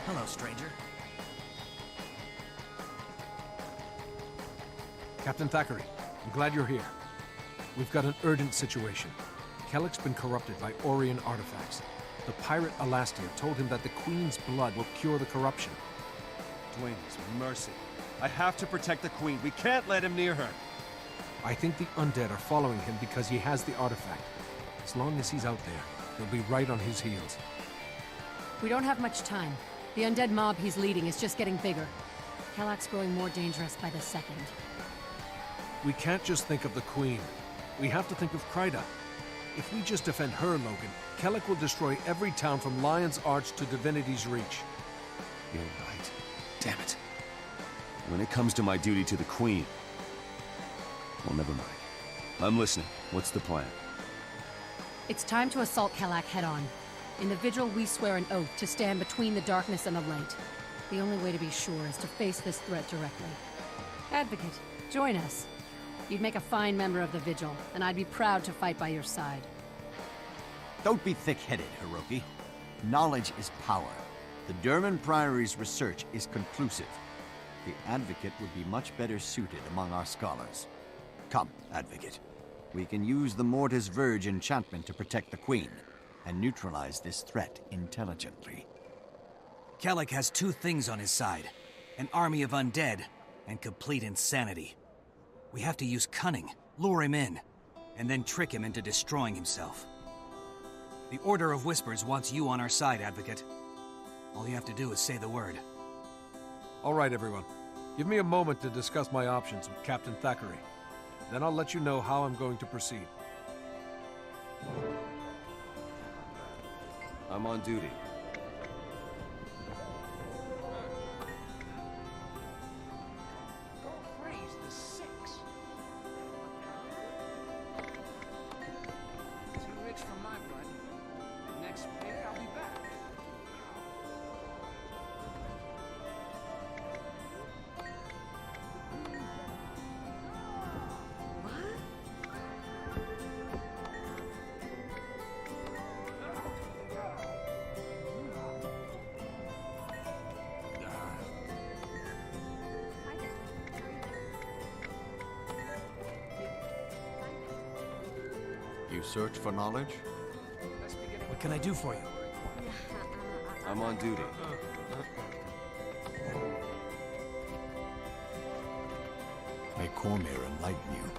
Hello, stranger. Captain Thackeray, I'm glad you're here. We've got an urgent situation. Kelloc's been corrupted by Orient artifacts. The pirate Alastia told him that the Queen's blood will cure the corruption. Dwayne's mercy. I have to protect the Queen. We can't let him near her. I think the undead are following him because he has the artifact. As long as he's out there, they'll be right on his heels. We don't have much time. The undead mob he's leading is just getting bigger. Kelloc's growing more dangerous by the second. We can't just think of the Queen. We have to think of Kryda. If we just defend her, Logan, Kellic will destroy every town from Lion's Arch to Divinity's Reach. You're right. Damn it. When it comes to my duty to the Queen... Well, never mind. I'm listening. What's the plan? It's time to assault Kellic head-on. In the Vigil, we swear an oath to stand between the darkness and the light. The only way to be sure is to face this threat directly. Advocate, join us. You'd make a fine member of the Vigil, and I'd be proud to fight by your side. Don't be thick-headed, Hiroki. Knowledge is power. The Durman Priory's research is conclusive. The Advocate would be much better suited among our scholars. Come, Advocate. We can use the Mortis Verge enchantment to protect the Queen, and neutralize this threat intelligently. Kellic has two things on his side. An army of undead, and complete insanity. We have to use cunning, lure him in, and then trick him into destroying himself. The Order of Whispers wants you on our side, Advocate. All you have to do is say the word. All right, everyone. Give me a moment to discuss my options with Captain Thackeray. Then I'll let you know how I'm going to proceed. I'm on duty. Praise the six. Too rich for my blood. Next day I'll be back. You search for knowledge? What can I do for you? I'm on duty. May Cormyr enlighten you.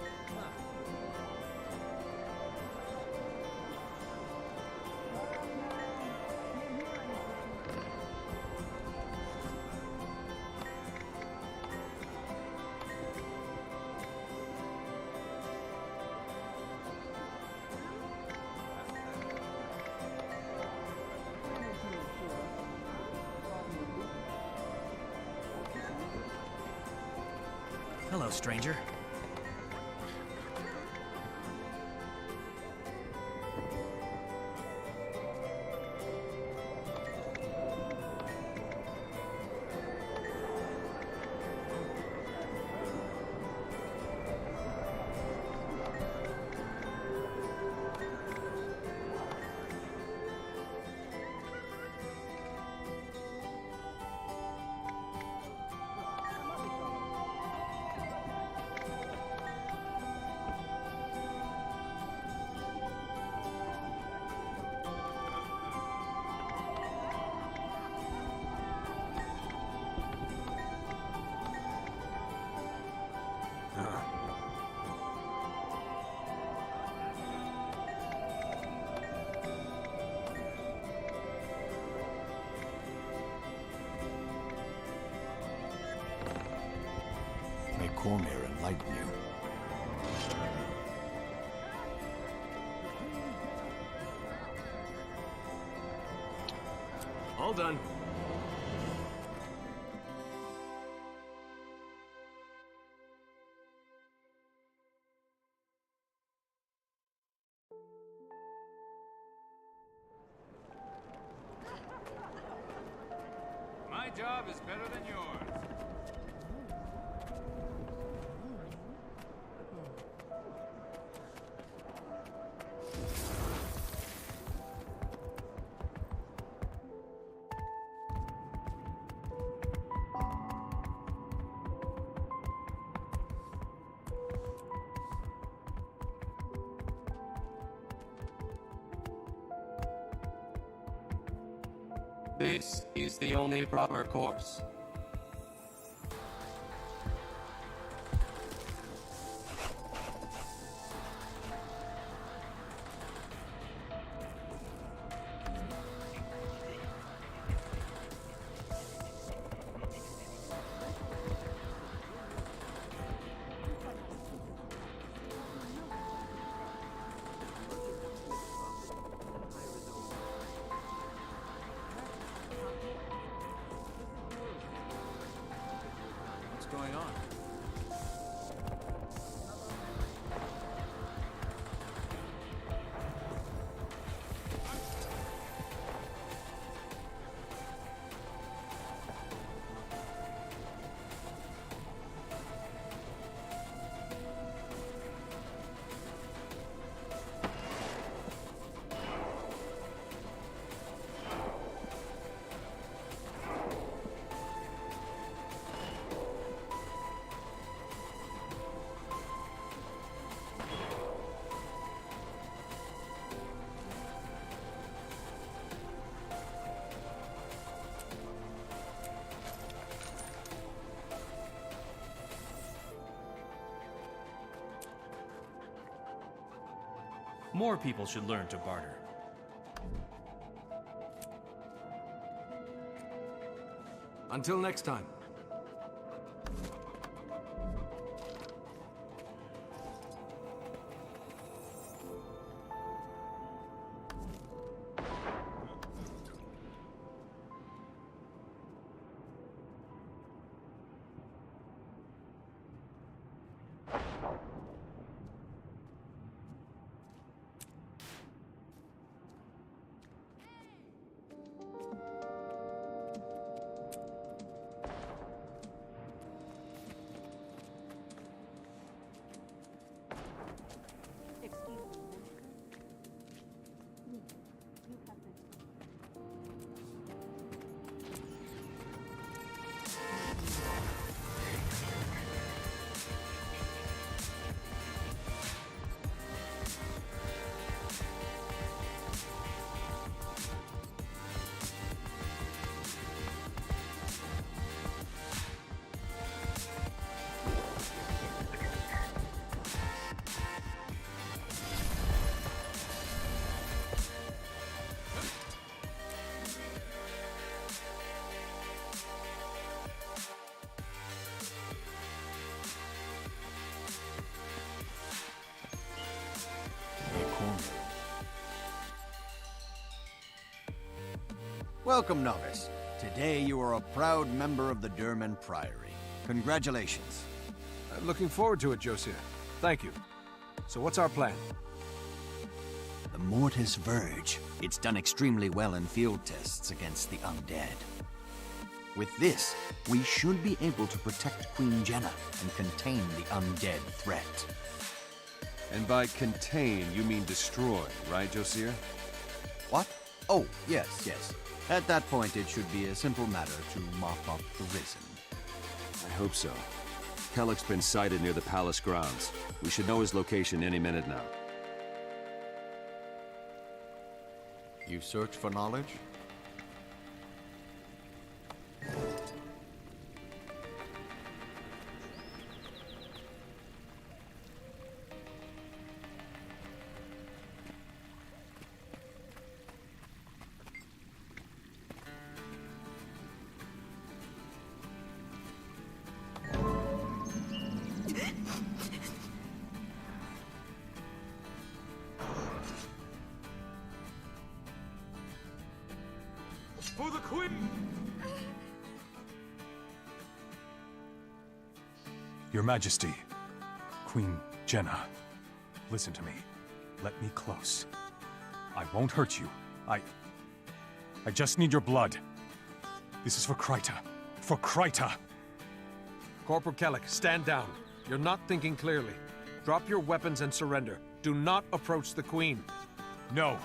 Hello, stranger. May Cormyr enlighten you. All done. My job is better than yours. This is the only proper course. going on. More people should learn to barter. Until next time. Welcome, novice. Today you are a proud member of the Durman Priory. Congratulations. I'm looking forward to it, Josiah. Thank you. So what's our plan? The Mortis Verge. It's done extremely well in field tests against the undead. With this, we should be able to protect Queen Jenna and contain the undead threat. And by contain, you mean destroy, right, Josiah? What? Oh, yes. At that point, it should be a simple matter to mop up the Risen. I hope so. Kellick's been sighted near the palace grounds. We should know his location any minute now. You search for knowledge? For the Queen! Your Majesty, Queen Jenna, listen to me. Let me close. I won't hurt you. I just need your blood. This is for Kryta. For Kryta! Corporal Kellick, stand down. You're not thinking clearly. Drop your weapons and surrender. Do not approach the Queen. No.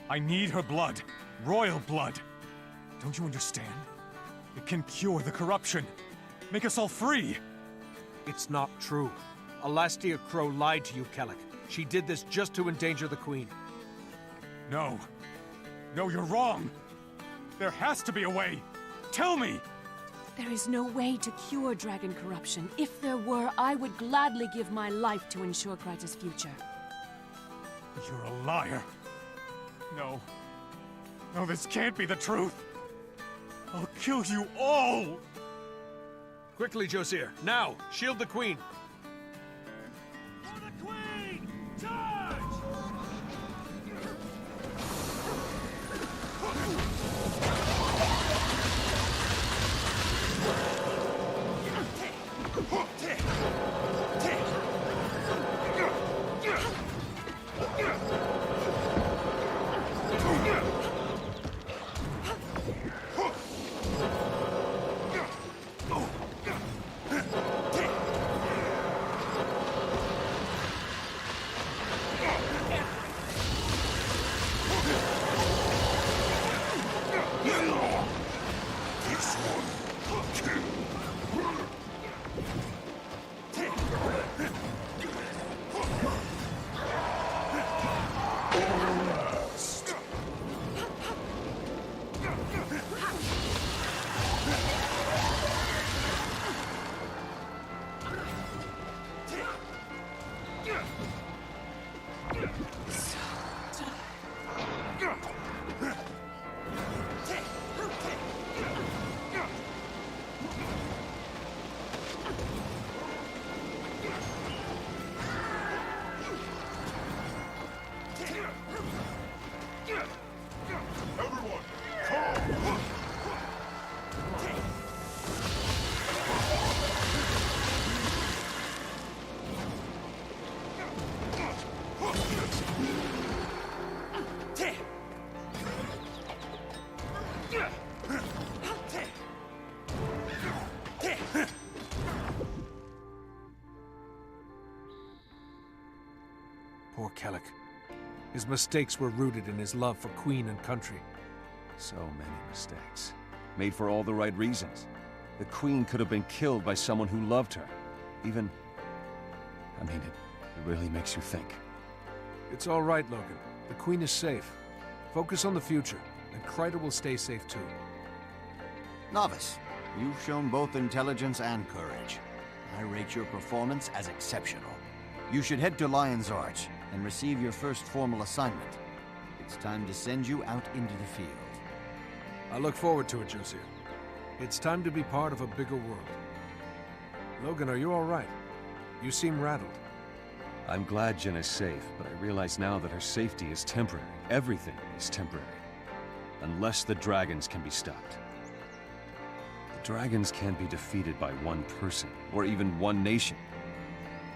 I need her blood. Royal blood. Don't you understand? It can cure the corruption. Make us all free. It's not true. Alastia Crow lied to you, Kellick. She did this just to endanger the Queen. No. No, you're wrong. There has to be a way. Tell me! There is no way to cure dragon corruption. If there were, I would gladly give my life to ensure Kryta's future. You're a liar. No. No, this can't be the truth. I'll kill you all! Quickly, Josiah. Now, shield the Queen. For the Queen! Charge! Poor Kellic. His mistakes were rooted in his love for Queen and country. So many mistakes. Made for all the right reasons. The Queen could have been killed by someone who loved her. Even... I mean, it really makes you think. It's all right, Logan. The Queen is safe. Focus on the future, and Kreider will stay safe too. Novice, you've shown both intelligence and courage. I rate your performance as exceptional. You should head to Lion's Arch and receive your first formal assignment. It's time to send you out into the field. I look forward to it, Josiah. It's time to be part of a bigger world. Logan, are you all right? You seem rattled. I'm glad Jen is safe, but I realize now that her safety is temporary. Everything is temporary. Unless the dragons can be stopped. The dragons can't be defeated by one person, or even one nation.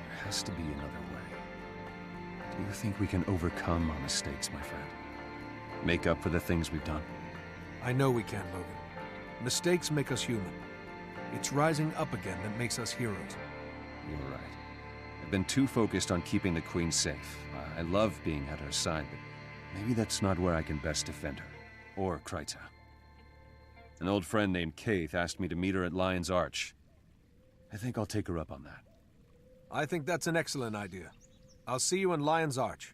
There has to be another way. Do you think we can overcome our mistakes, my friend? Make up for the things we've done? I know we can, Logan. Mistakes make us human. It's rising up again that makes us heroes. You're right. I've been too focused on keeping the Queen safe. I love being at her side, but maybe that's not where I can best defend her. Or Kreiter. An old friend named Kaith asked me to meet her at Lion's Arch. I think I'll take her up on that. I think that's an excellent idea. I'll see you in Lion's Arch.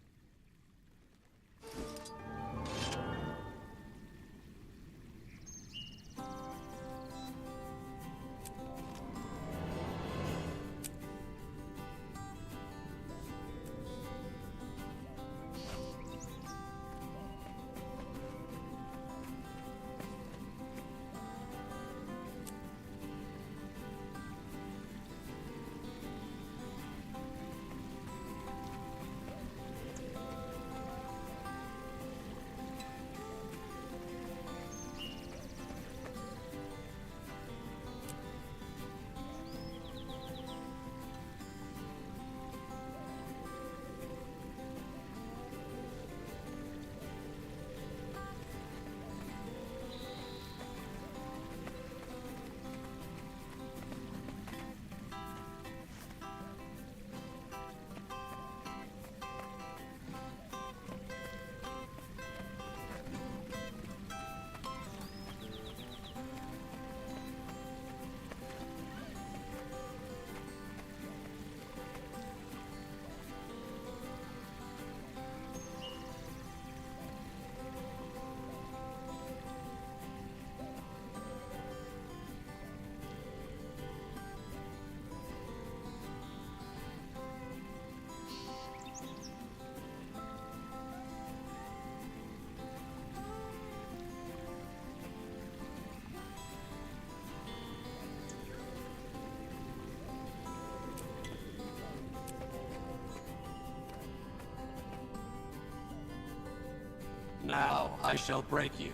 Now I shall break you.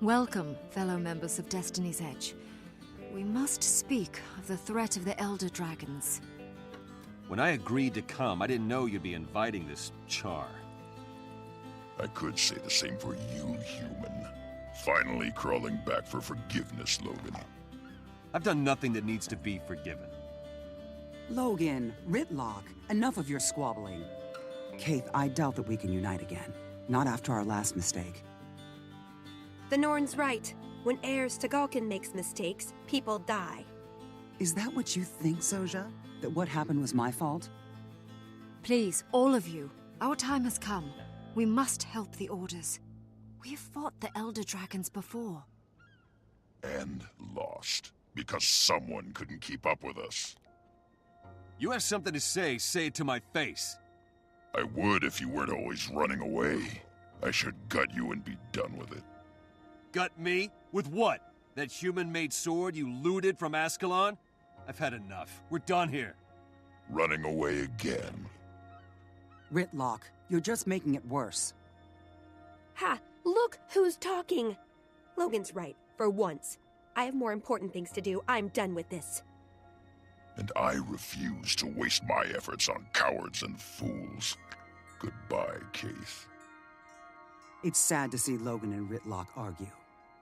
Welcome, fellow members of Destiny's Edge. We must speak of the threat of the Elder Dragons. When I agreed to come, I didn't know you'd be inviting this char. I could say the same for you, human. Finally crawling back for forgiveness, Logan. I've done nothing that needs to be forgiven. Logan, Ritlock, enough of your squabbling. Kaith, I doubt that we can unite again. Not after our last mistake. The Norn's right. When heirs to Galkin makes mistakes, people die. Is that what you think, Soja? That what happened was my fault? Please, all of you, our time has come. We must help the Orders. We've fought the Elder Dragons before. And lost. Because someone couldn't keep up with us. You have something to say it to my face. I would if you weren't always running away. I should gut you and be done with it. Gut me? With what? That human-made sword you looted from Ascalon? I've had enough. We're done here. Running away again. Ritlock, you're just making it worse. Ha! Look who's talking! Logan's right, for once. I have more important things to do. I'm done with this. And I refuse to waste my efforts on cowards and fools. Goodbye, Kaith. It's sad to see Logan and Ritlock argue.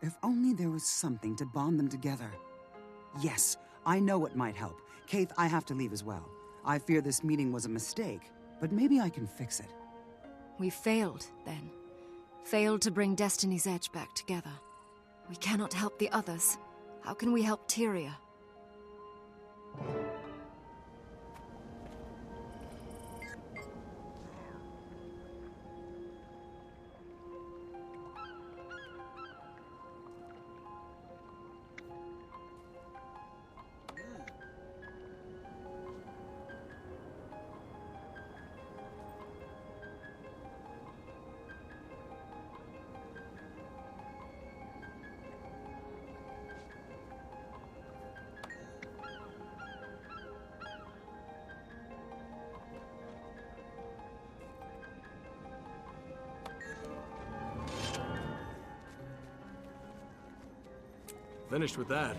If only there was something to bond them together. Yes, I know it might help. Kaith, I have to leave as well. I fear this meeting was a mistake, but maybe I can fix it. We failed, then. Failed to bring Destiny's Edge back together. We cannot help the others. How can we help Tyria? Finished with that.